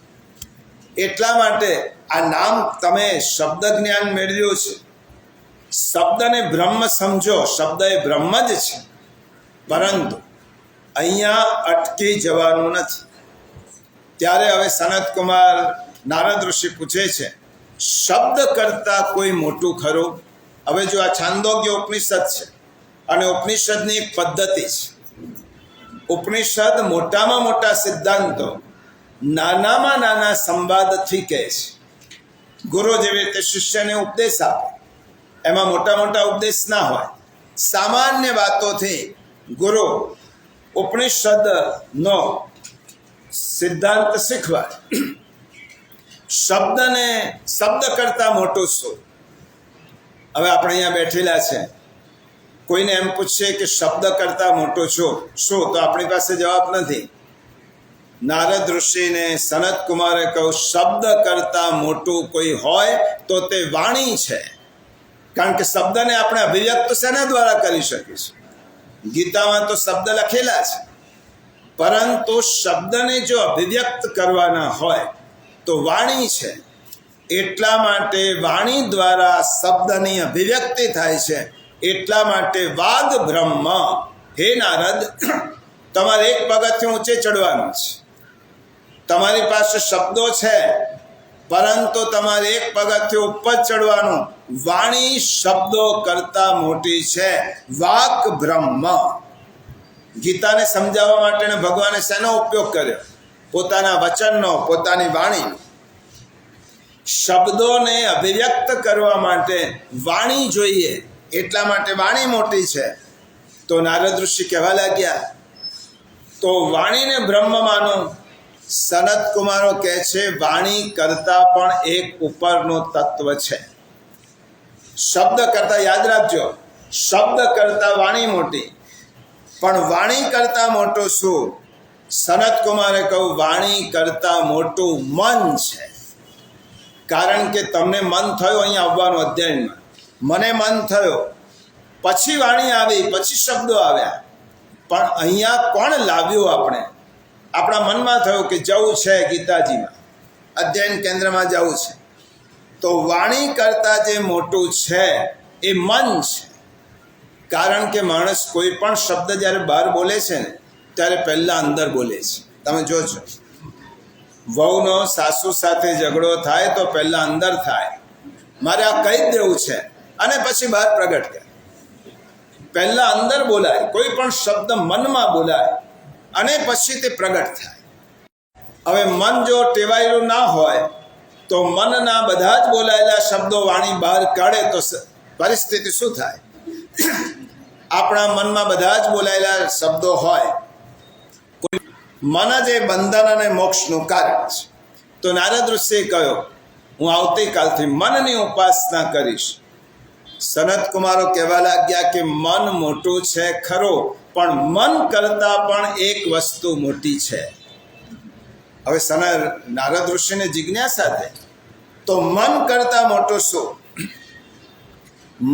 એટલા માટે આ નામ તમે શબ્દ જ્ઞાન મેળવ્યું છે। શબ્દને બ્રહ્મ સમજો, શબ્દ એ બ્રહ્મ જ છે, પરંતુ અહીંયા અટકી જવાનું નથી। ત્યારે હવે સનત કુમાર નારદ ઋષિ પૂછે છે, શબ્દ કરતાં કોઈ મોટું ખરું? હવે જો આ છાંદોગ્ય ઉપનિષદ છે અને ઉપનિષદની એક પદ્ધતિ છે। ઉપનિષદ મોટામાં મોટા સિદ્ધાંતો નાનામાં નાના સંવાદથી કહે છે। ગુરુ જેવી રીતે શિષ્યને ઉપદેશ આપે, એમાં મોટા મોટા ઉપદેશ ના હોય, સામાન્ય વાતોથી ગુરુ ઉપનિષદનો સિદ્ધાંત શીખવાય। શબ્દને શબ્દ કરતાં મોટું શું? હવે આપણે અહીંયા બેઠેલા છે, કોઈને એમ પૂછશે કે શબ્દ કરતાં મોટો શું, તો આપણી પાસે જવાબ નથી। નારદ ઋષિને સનત કુમારે કહ્યું, શબ્દ કરતાં મોટું કોઈ હોય તો તે વાણી છે। કારણ કે શબ્દને આપણે અભિવ્યક્ત શેના દ્વારા કરી શકીશું? ગીતામાં તો શબ્દ લખેલા છે, પરંતુ શબ્દને જો અભિવ્યક્ત કરવાના હોય તો વાણી છે। એટલા માટે વાણી દ્વારા શબ્દની અભિવ્યક્તિ થાય છે। એટલા માટે વાગ બ્રહ્મ। હે નારદ, તમારે એક પગથિયું ઊંચે ચડવાનું છે। તમારી પાસે શબ્દો છે, પરંતુ તમારે એક પગથિયું ઉપર ચડવાનું। વાણી શબ્દો કરતાં મોટી છે, વાક બ્રહ્મ। ગીતાને સમજાવવા માટે ભગવાને શેનો ઉપયોગ કર્યો? પોતાના વચનનો, પોતાની વાણીનો। શબ્દોને અભિવ્યક્ત કરવા માટે વાણી જોઈએ, એટલા માટે વાણી મોટી છે। તો નારદ ઋષિ કહેવા લાગ્યા, તો વાણીને બ્રહ્મ માનો। સનત કુમારો કહે છે, વાણી કરતાં પણ એક ઉપરનો તત્વ છે। શબ્દ કરતાં, યાદ રાખજો, શબ્દ કરતાં વાણી મોટી, પણ વાણી કરતાં મોટું શું? સનત કુમારે કહ્યું, વાણી કરતાં મોટું મન છે। કારણ કે તમને મન થયો અહીંયા આવવાનું અધ્યયનમાં, મને મન થયો, પછી વાણી આવી, પછી શબ્દો આવ્યા, પણ અહીંયા કોણ લાવ્યું? આપણા મનમાં થયું કે જવું છે ગીતાજીમાં, અધ્યયન કેન્દ્રમાં જવું છે, તો વાણી કરતાં જે મોટું છે એ મન છે. કારણ કે માણસ કોઈ પણ શબ્દ જ્યારે બહાર બોલે છે ને ત્યારે પહેલાં અંદર બોલે છે. તમે જોજો, વહુનો સાસુ સાથે ઝઘડો થાય તો પહેલાં અંદર થાય, મારે આ કહી જ દેવું છે, અને પછી બહાર પ્રગટ કરે. પહેલાં અંદર બોલાય, કોઈ પણ શબ્દ મનમાં બોલાય અને પછી તે પ્રગટ થાય. હવે મન જો ટેવાયેલું ના હોય તો મનના બધા જ બોલાયેલા શબ્દો વાણી બહાર કાઢે તો પરિસ્થિતિ શું થાય? આપણા મનમાં બધા જ બોલાયેલા શબ્દો હોય. મન જ એ બંધન અને મોક્ષનું કારણ છે. તો નારદ ઋષિએ કહ્યું, હું આવતીકાલથી મનની ઉપાસના કરીશ. સનત કુમારો કહેવા લાગ્યા કે મન મોટું છે ખરો, પણ મન કરતાં પણ એક વસ્તુ મોટી છે. હવે નારદ ઋષિને જિજ્ઞાસા થઈ, તો મન કરતાં મોટું શું?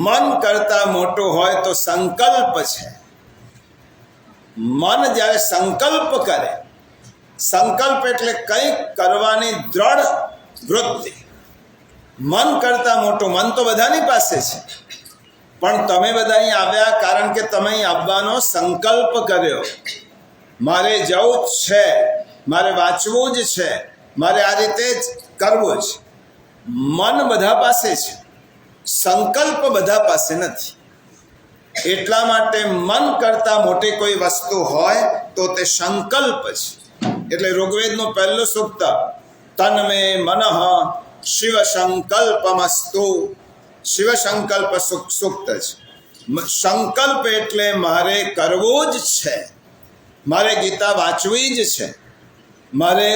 મન કરતાં મોટું હોય તો સંકલ્પ છે. મન જ્યારે સંકલ્પ કરે, સંકલ્પ એટલે કંઈક કરવાની દ્રઢ વૃત્તિ. મન કરતાં મોટું. મન તો બધાની પાસે છે, પણ તમે બધા અહીં આવ્યા કારણ કે તમે અહીં આવવાનો સંકલ્પ કર્યો. મારે જવું જ છે, મારે વાંચવું જ છે, મારે આ રીતે જ કરવું છે. મન બધા પાસે છે, સંકલ્પ બધા પાસે નથી. એટલા માટે મન કરતાં મોટી કોઈ વસ્તુ હોય તો તે સંકલ્પ છે. એટલે ઋગ્વેદનું પહેલું સૂક્ત, તન્મે મનઃ શિવ સંકલ્પમસ્તુ, શિવ સંકલ્પ સૂક્ત છે. સંકલ્પ એટલે મારે કરવું જ છે, મારે ગીતા વાંચવી જ છે, મારે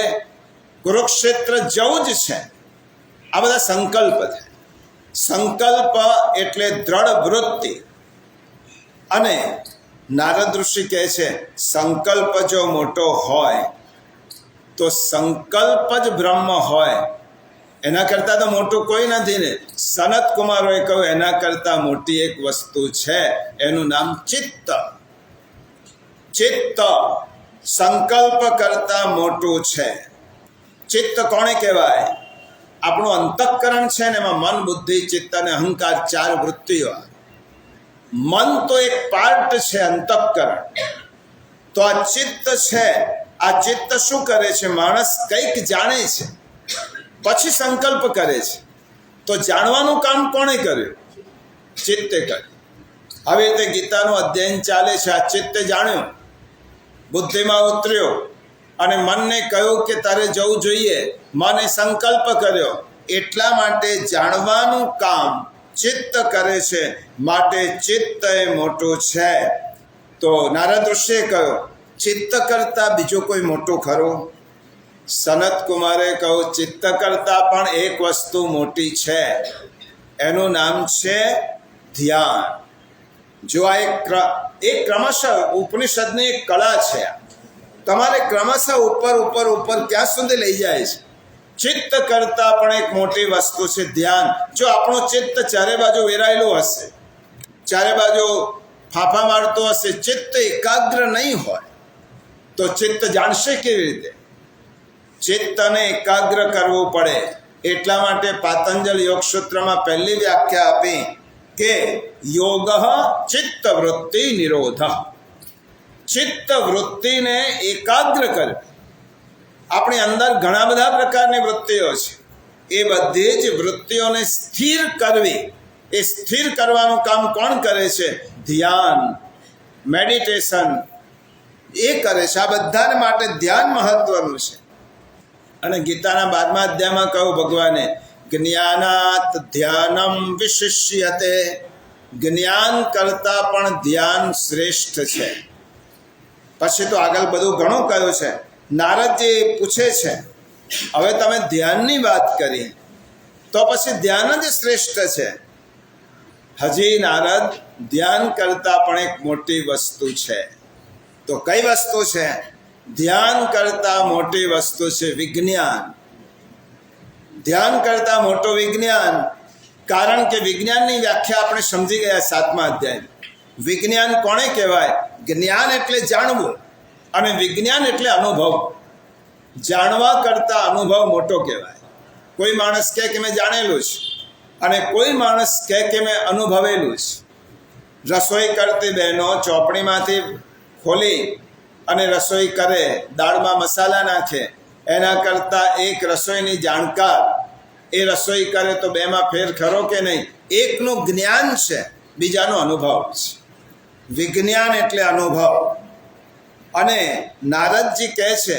કુરુક્ષેત્ર જવું જ છે. આ બધા સંકલ્પ થાય. સંકલ્પ એટલે દ્રઢ વૃત્તિ. અને નારદ ઋષિ કહે છે, સંકલ્પ જો મોટો હોય તો સંકલ્પ જ બ્રહ્મ હોય. એના કરતાં તો મોટું કોઈ નથી ને. સનત કુમારોએ કહ્યું, એના કરતાં મોટી એક વસ્તુ છે, એનું નામ ચિત્ત. ચિત્ત સંકલ્પ કરતાં મોટું છે. ચિત્ત કોણે કહેવાય? આપણું અંતઃકરણ છે ને, એમાં મન, બુદ્ધિ, ચિત્ત અને અહંકાર 4 વૃત્તિઓ. મન તો એક પાર્ટ છે અંતઃકરણ. તો આ ચિત્ત છે, આ ચિત્ત શું કરે છે? માણસ કંઈક જાણે છે પછી સંકલ્પ કરે છે. તો જાણવાનું કામ કોણે કર્યું? ચિત્તે કર્યું. આવી રીતે ગીતાનું અધ્યયન ચાલે છે, આ ચિત્તે જાણ્યું, બુદ્ધિમાં ઉતર્યો અને મનને કહ્યું કે તારે જવું જોઈએ. મને સંકલ્પ કર્યો. એટલા માટે જાણવાનું કામ ચિત્ત કરે છે, માટે ચિત્ત એ મોટું છે. તો નારદ ઋષિએ કહ્યું, ચિત્ત કરતાં બીજું કોઈ મોટું ખરું? સનત કુમારે કહ્યું, ચિત્ત કરતાં પણ એક વસ્તુ મોટી છે, એનું નામ છે ધ્યાન. જો આ એક ક્રમશઃ ઉપનિષદની એક કળા છે. તમારે ક્રમશઃ ઉપર ક્યાં સુધી લઈ જાય છે. ચિત્ત કરતાં પણ એક મોટી વસ્તુ છે ધ્યાન. જો આપણું ચિત્ત ચારે બાજુ વેરાયેલું હશે, ચારે બાજુ ફાંફા મારતો હશે, ચિત્ત એકાગ્ર નહીં હોય તો ચિત્ત જાણશે કેવી રીતે? ચિત્તને એકાગ્ર કરવું પડે. એટલા માટે પાતંજલ યોગસૂત્રમાં પહેલી વ્યાખ્યા આપી કે યોગ ચિત્ત વૃત્તિ નિરોધ. ચિત્ત વૃત્તિને એકાગ્ર કરવી. આપણી અંદર ઘણા બધા પ્રકારની વૃત્તિઓ છે, એ બધી જ વૃત્તિઓને સ્થિર કરવી. એ સ્થિર કરવાનું કામ કોણ કરે છે? ધ્યાન, મેડિટેશન એ કરે છે. આ બધાને માટે ધ્યાન મહત્વનું છે. અને ગીતાના 12મા અધ્યાયમાં કહ્યું ભગવાને, જ્ઞાનાત ધ્યાનમ વિશિષ્યતે. જ્ઞાન કરતાં પણ ધ્યાન શ્રેષ્ઠ છે. પછી તો આગળ બધું ઘણું કહ્યું છે. નારદજી પૂછે છે, હવે તમે ધ્યાનની વાત કરી તો પછી ધ્યાન જ શ્રેષ્ઠ છે. હજી નારદ, ધ્યાન કરતાં પણ એક મોટી વસ્તુ છે. તો કઈ વસ્તુ છે? ધ્યાન કરતાં મોટી વસ્તુ છે વિજ્ઞાન. ધ્યાન કરતાં મોટું વિજ્ઞાન. કારણ કે વિજ્ઞાનની વ્યાખ્યા આપણે સમજી ગયા 7મા અધ્યાયમાં. વિજ્ઞાન કોણે કહેવાય? જ્ઞાન એટલે જાણવું, અને વિજ્ઞાન એટલે અનુભવ. જાણવા કરતાં અનુભવ મોટો કહેવાય. કોઈ માણસ કહે કે મેં જાણેલું છે, અને કોઈ માણસ કહે કે મેં અનુભવેલું છે. રસોઈ કરતી બહેનો ચોપડીમાંથી ખોલી અને રસોઈ કરે, દાળમાં મસાલા નાખે, એના કરતાં એક રસોઈની જાણકાર એ રસોઈ કરે તો બેમાં ફેર ખરો કે નહીં? એકનું જ્ઞાન છે, બીજાનો અનુભવ છે. વિજ્ઞાન એટલે અનુભવ. અને નારદજી કહે છે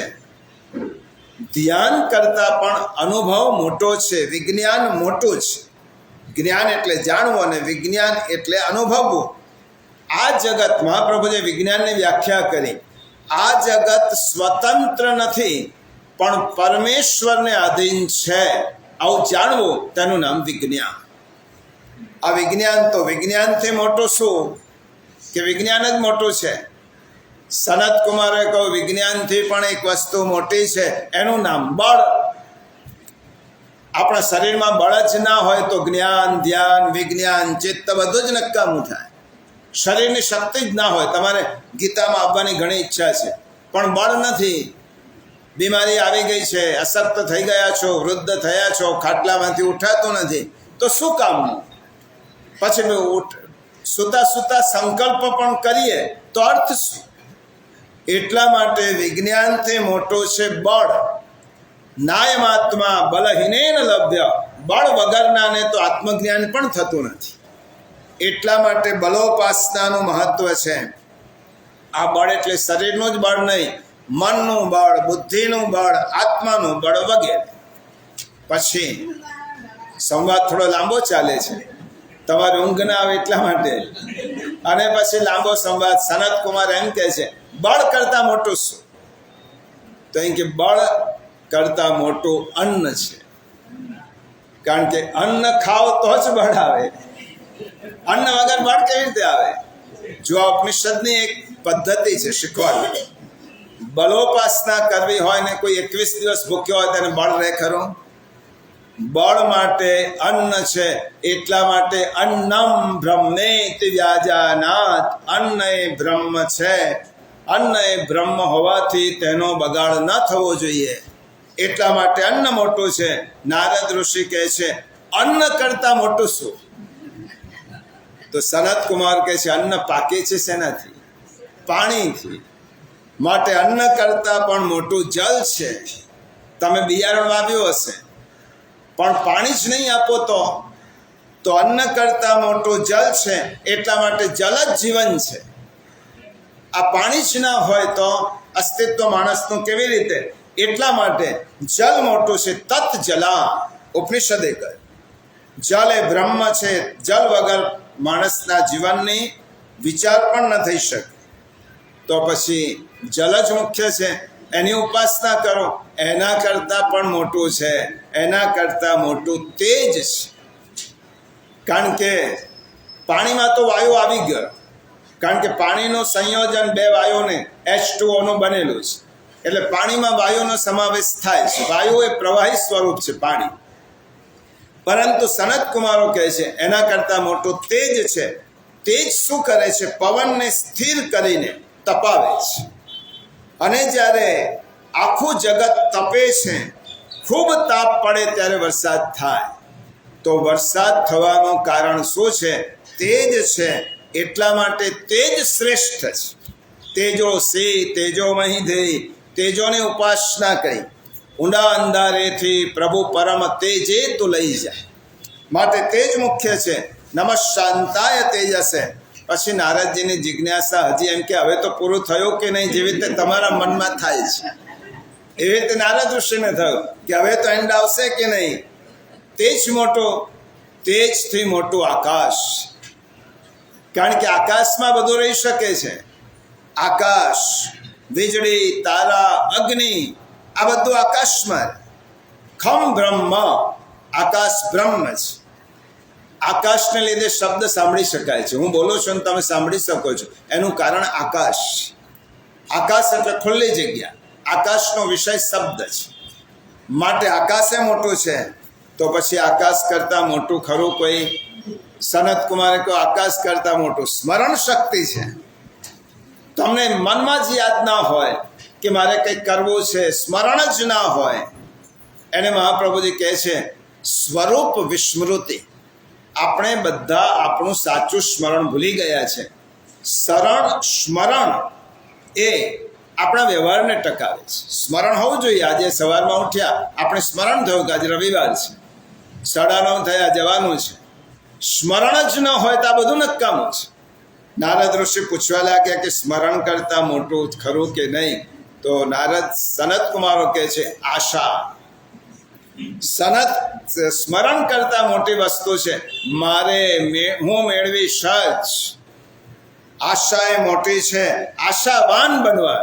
ધ્યાન કરતાં પણ અનુભવ મોટો છે, વિજ્ઞાન મોટું છે. જ્ઞાન એટલે જાણવું અને વિજ્ઞાન એટલે અનુભવવું. આ જગતમાં પ્રભુએ વિજ્ઞાનની વ્યાખ્યા કરી. આ જગત સ્વતંત્ર નથી પણ પરમેશ્વરને આધીન છે. આવું જાણવું તેનું નામ વિજ્ઞાન. આ વિજ્ઞાન તો વિજ્ઞાનથી મોટું શું કે વિજ્ઞાન જ મોટું છે. સનત કુમારે કહ્યું વિજ્ઞાનથી પણ એક વસ્તુ મોટી છે, એનું નામ બળ. આપણા શરીરમાં બળ જ ના હોય તો જ્ઞાન, ધ્યાન, વિજ્ઞાન, ચિત્ત બધું જ નકામું થાય. શરીરની શક્તિ જ ના હોય. તમારે ગીતામાં આવવાની ઘણી ઈચ્છા છે પણ બળ નથી. બીમારી આવી ગઈ છે, અશક્ત થઈ ગયા છો, વૃદ્ધ થયા છો, ખાટલામાંથી ઉઠાતું નથી, તો શું કામનું? પછી સૂતા સૂતા સંકલ્પ પણ કરીએ તો અર્થ શું? એટલા માટે વિજ્ઞાનથી મોટું છે બળ. નાયમાત્મા બલહીનેન લભ્ય. બળ વગરનાને તો આત્મજ્ઞાન પણ થતું નથી. એટલા માટે બલોપાસનાનું મહત્વ છે. આ બળ એટલે શરીરનું જ બળ નહીં, મનનું બળ, બુદ્ધિનું બળ, આત્માનું બળ વગેરે. પછી સંવાદ થોડો લાંબો ચાલે છે, તમારી ઊંઘ ના આવે એટલા માટે. અને પછી લાંબો સંવાદ. સનત કુમાર એમ કહે છે બળ કરતાં મોટું શું? તો અહીં કે બળ કરતાં મોટું અન્ન છે. કારણ કે અન્ન ખાઓ તો જ બળ આવે. અન્ન વગર બળ કેવી રીતે આવે? જો આ ઉપનિષદની એક પદ્ધતિ છે શીખવાની. બલોપાસના કરવી હોય ને કોઈ 21 દિવસ ભૂખ્યો હોય તેને બળ રહે ખરું? બળ માટે અન્ન છે. એટલા માટે અન્નમ બ્રહ્મેતિ વ્યાજાનાત. અન્ન એ બ્રહ્મ છે. અન્ન એ બ્રહ્મ હોવાથી તેનો બગાડ ન થવો જોઈએ. એટલા માટે અન્ન મોટું છે. નારદ ઋષિ કહે છે અન્ન કરતાં મોટું શું? તો સનત કુમાર કહે છે અન્ન પાકે છે શેનાથી? પાણીથી. માટે અન્ન કરતાં પણ મોટું જલ છે. તમે બિયારણ વાવ્યું હશે પણ પાણી જ નહીં આપો તો અન્ન કરતાં મોટું જલ છે. એટલા માટે જલ જ જીવન છે. આ પાણી જ ના હોય તો અસ્તિત્વ માણસનું કેવી રીતે? એટલા માટે જલ મોટું છે. તત જલા ઉપનિષદે કહ્યું. જલ એ બ્રહ્મ છે. જલ વગર માણસના જીવનની વિચાર પણ ન થઈ શકે. તો પછી જલ જ મુખ્ય છે. એની ઉપાસના કરો. એના કરતાં પણ મોટું છે. એના કરતાં મોટું તેજ છે. કારણ કે પાણીમાં તો વાયુ આવી ગયો. કારણ કે પાણીનું સંયોજન બે વાયુને H2O બનેલું છે. એટલે પાણીમાં વાયુનો સમાવેશ થાય છે. વાયુ એ પ્રવાહી સ્વરૂપ છે પાણી. પરંતુ સનત કુમારો કહે છે એના કરતાં મોટું તેજ છે. તેજ શું કરે છે? પવનને સ્થિર કરીને તપાવે છે. અને જ્યારે આખું જગત તપે છે, ખૂબ તાપ પડે ત્યારે વરસાદ થાય. તો વરસાદ થવાનું કારણ શું છે? તેજ છે. એટલા માટે તેજ શ્રેષ્ઠ છે. તેજો સી તેજો મહિધેય. તેજોની ઉપાસના કરી. ઊંડા અંધારેથી પ્રભુ પરમ તેજે તો લઈ જાય. માટે તેજ મુખ્ય છે. નમઃ શાંતાય તેજસે. પછી નારદજીની જિજ્ઞાસા હજી એમ કે હવે તો પૂરું થયું કે નહીં? જેવી રીતે તમારા મનમાં થાય છે એવી રીતે નારદ ઋષિને થયું કે હવે તો એન્ડ આવશે કે નહીં? તેજ મોટું. તેજથી મોટું આકાશ. કારણ કે આકાશમાં બધું રહી શકે છે. આકાશ, વીજળી, તારા, અગ્નિ, આ બધું આકાશમાં. ખમ બ્રહ્મ. આકાશ બ્રહ્મ છે. આકાશને લીધે શબ્દ સાંભળી શકાય છે. હું બોલું છું ને તમે સાંભળી શકો છો. એનું કારણ આકાશ. આકાશ એટલે ખુલ્લી જગ્યા. આકાશનો વિષય શબ્દ છે. માટે આકાશે મોટું છે. તો પછી આકાશ કરતાં મોટું ખરું કોઈ? સનત કુમારે કહ્યું આકાશ કરતાં મોટું સ્મરણ શક્તિ છે. તમને મનમાં જ યાદ ના હોય કે મારે કંઈક કરવું છે, સ્મરણ જ ના હોય એને મહાપ્રભુજી કહે છે સ્વરૂપ વિસ્મૃતિ. આપણે બધા આપણું સાચું સ્મરણ ભૂલી ગયા છે. સ્મરણ એ આપણા વ્યવહારને ટકાવે છે. સ્મરણ હોવું જોઈએ. આજે સવારમાં ઉઠ્યા આપણે સ્મરણ થયું કે આજે રવિવાર છે, 9:30 થયા, જવાનું છે. સ્મરણ જ ન હોય તો આ બધું નકામું છે. નારદ ઋષિ પૂછવા લાગ્યા કે સ્મરણ કરતા મોટું ખરું કે નહીં? તો નારદ સનત કુમારો કહે છે આશા. સ્મરણ કરતા મોટી વસ્તુ છે હું મેળવીશ જ. આશા એ મોટી છે. આશાવાન બનવા.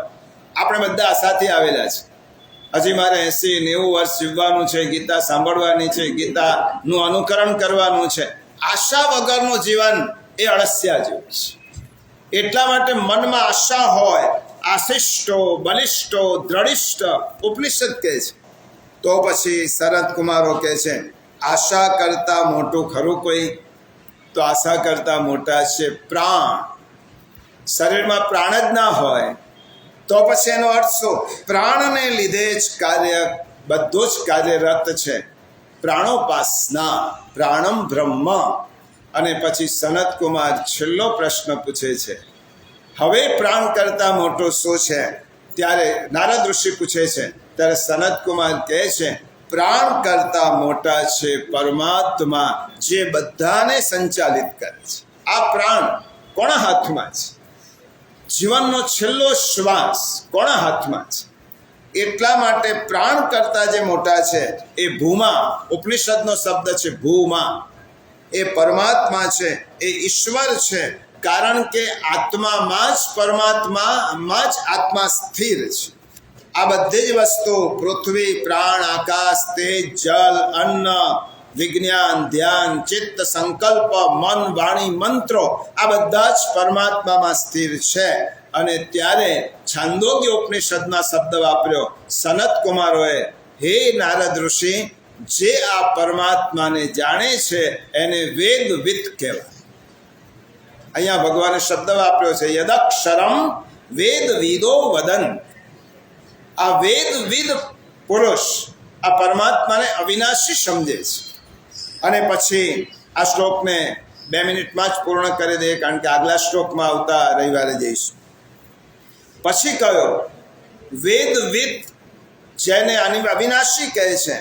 આપણે બધા આશાથી આવેલા છે. હજી મારે 80-90 વર્ષ જીવવાનું છે, ગીતા સાંભળવાની છે, ગીતાનું અનુકરણ કરવાનું છે. આશા વગરનું જીવન એ અળસિયા જેવું છે. એટલા માટે મનમાં આશા હોય, આશિષ્ટો બલિષ્ઠો દ્રઢિષ્ઠ ઉપનિષદ કહે છે. તો પછી શરદ કુમારો કહે છે આશા કરતા મોટું ખરું કોઈ? તો આશા કરતા મોટા છે પ્રાણ. શરીરમાં પ્રાણ જ ના હોય તો પછી એનો અર્થ શું? પ્રાણને લીધે જ કાર્ય બધું જ કાર્યરત છે. પ્રાણોપાસના, પ્રાણમ બ્રહ્મ. અને પછી સનત કુમાર છેલ્લો પ્રશ્ન પૂછે છે હવે પ્રાણ કરતા મોટો શું છે? ત્યારે નારદ ઋષિ પૂછે છે. ત્યારે સનત કુમાર કહે છે પ્રાણ કરતા મોટા છે પરમાત્મા, જે બધાને સંચાલિત કરે છે. આ પ્રાણ કોના હાથમાં છે? જીવનનો છેલ્લો શ્વાસ કોના હાથમાં છે? એટલા માટે પ્રાણ કરતા જે મોટા છે એ ભૂમા, ઉપનિષદનો શબ્દ છે ભૂમા, એ પરમાત્મા છે, એ ઈશ્વર છે. કારણ કે આત્મામાં જ પરમાત્મામાં જ આત્મા સ્થિર છે. આ બધી જ વસ્તુ પૃથ્વી, પ્રાણ, આકાશ, તેજ, જલ, અન્ન, વિજ્ઞાન, ધ્યાન, ચિત્ત, સંકલ્પ, મન, વાણી, મંત્રો આ બધા જ પરમાત્મામાં સ્થિર છે. અને ત્યારે છાંદોગ્ય ઉપનિષદના શબ્દ વાપર્યો સનત કુમારોએ, હે નારદ ઋષિ, જે આ પરમાત્માને જાણે છે એને વેદવિદ કહેવાય. અહીંયા ભગવાને શબ્દ વાપર્યો છે યદક્ષરમ વેદવિદો વદન. આ વેદવિદ પુરુષ આ પરમાત્માને અવિનાશી સમજે છે. અને પછી આ શ્લોકને 2 મિનિટમાં જ પૂર્ણ કરી દઈએ, કારણ કે આગલા શ્લોકમાં આવતા રવિવારે જઈશું. પછી કયો વેદવિદ, જેને અવિનાશી કહે છે,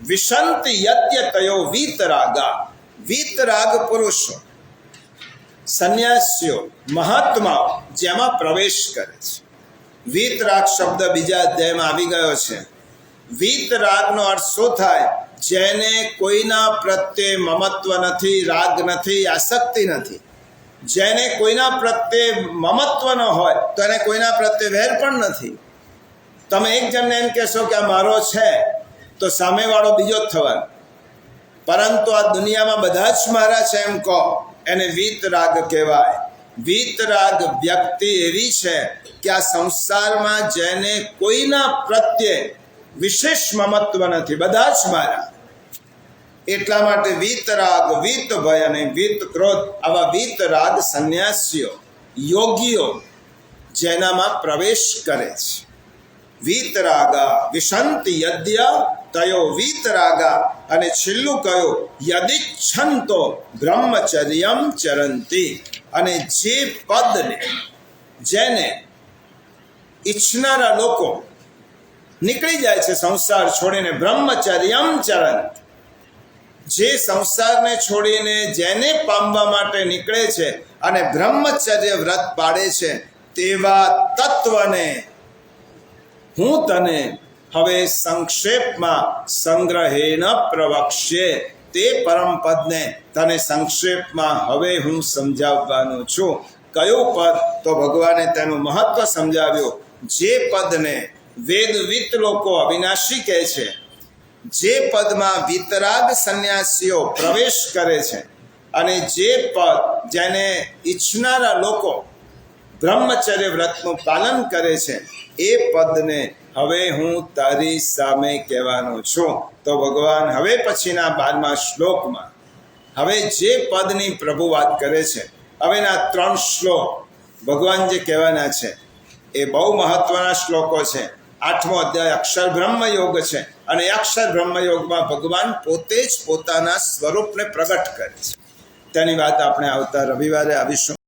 વિશંતિ યત્યતયો વીતરાગા. વીતરાગ પુરુષો, સંન્યાસીઓ, મહાત્માઓ જેમાં પ્રવેશ કરે છે. વીતરાગ શબ્દ બીજા અધ્યાયમાં આવી ગયો છે. વીતરાગનો અર્થ શું થાય? જેને કોઈના પ્રત્યે મમત્વ નથી, રાગ નથી, આસક્તિ નથી. જેને કોઈના પ્રત્યે મમત્વ ન હોય તો એને કોઈના પ્રત્યે વેર પણ નથી. તમે એક જણને એમ કહેશો કે આ મારો છે તો સામેવાળો બીજો જ થવાનો. પરંતુ આ દુનિયામાં બધા જ મારા છે એમ કહો, એને વીતરાગ કહેવાય. વીતરાગ વ્યક્તિ એવી છે કે આ સંસારમાં જેને કોઈના પ્રત્યે વિશેષ મમત્વ નથી, બધા જ મારા. એટલા માટે વીતરાગ, વીત ભય અને વીત ક્રોધ, આવા વીતરાગ સંન્યાસીઓ, યોગીઓ જેનામાં પ્રવેશ કરે છે. વીતરાગા વિશંતિ યદ્ય તયો વીતરાગા. અને છેલ્લું કયો યદિચ્છંતો બ્રહ્મચર્યમ ચરંતી. અને જે પદને, જેને ઈચ્છનારા લોકો નીકળી જાય છે સંસાર છોડીને, બ્રહ્મચર્યમ ચરંત. જે સંસારને છોડીને જેને પામવા માટે નીકળે છે અને બ્રહ્મચર્ય વ્રત પાડે છે, તેવા તત્વને હું તને હવે સંક્ષેપમાં સંગ્રહેણ પ્રવક્ષ્યે. તે પરમપદને તને સંક્ષેપમાં હવે હું સમજાવવાનો છું. કયું પદ? તો ભગવાને તેનું મહત્વ સમજાવ્યું. જે પદને વેદવિત લોકો અવિનાશી કહે છે, જે પદમાં વિતરાગ સંન્યાસીઓ પ્રવેશ કરે છે, અને જે પદ જેને ઈચ્છનારા લોકો બ્રહ્મચર્ય વ્રતનું પાલન કરે છે, એ પદને હવે હું તારી સામે કહેવાનો છું. તો ભગવાન હવે પછીના 12મા શ્લોકમાં હવે જે પદની પ્રભુ વાત કરે છે, હવેના 3 શ્લોક ભગવાન જે કહેવાના છે એ બહુ મહત્વના શ્લોકો છે. 8મો અધ્યાય અક્ષર બ્રહ્મ યોગ છે અને એ અક્ષર બ્રહ્મ યોગમાં ભગવાન પોતે જ પોતાના સ્વરૂપને પ્રગટ કરે છે. તેની વાત આપણે આવતા રવિવારે આવીશું.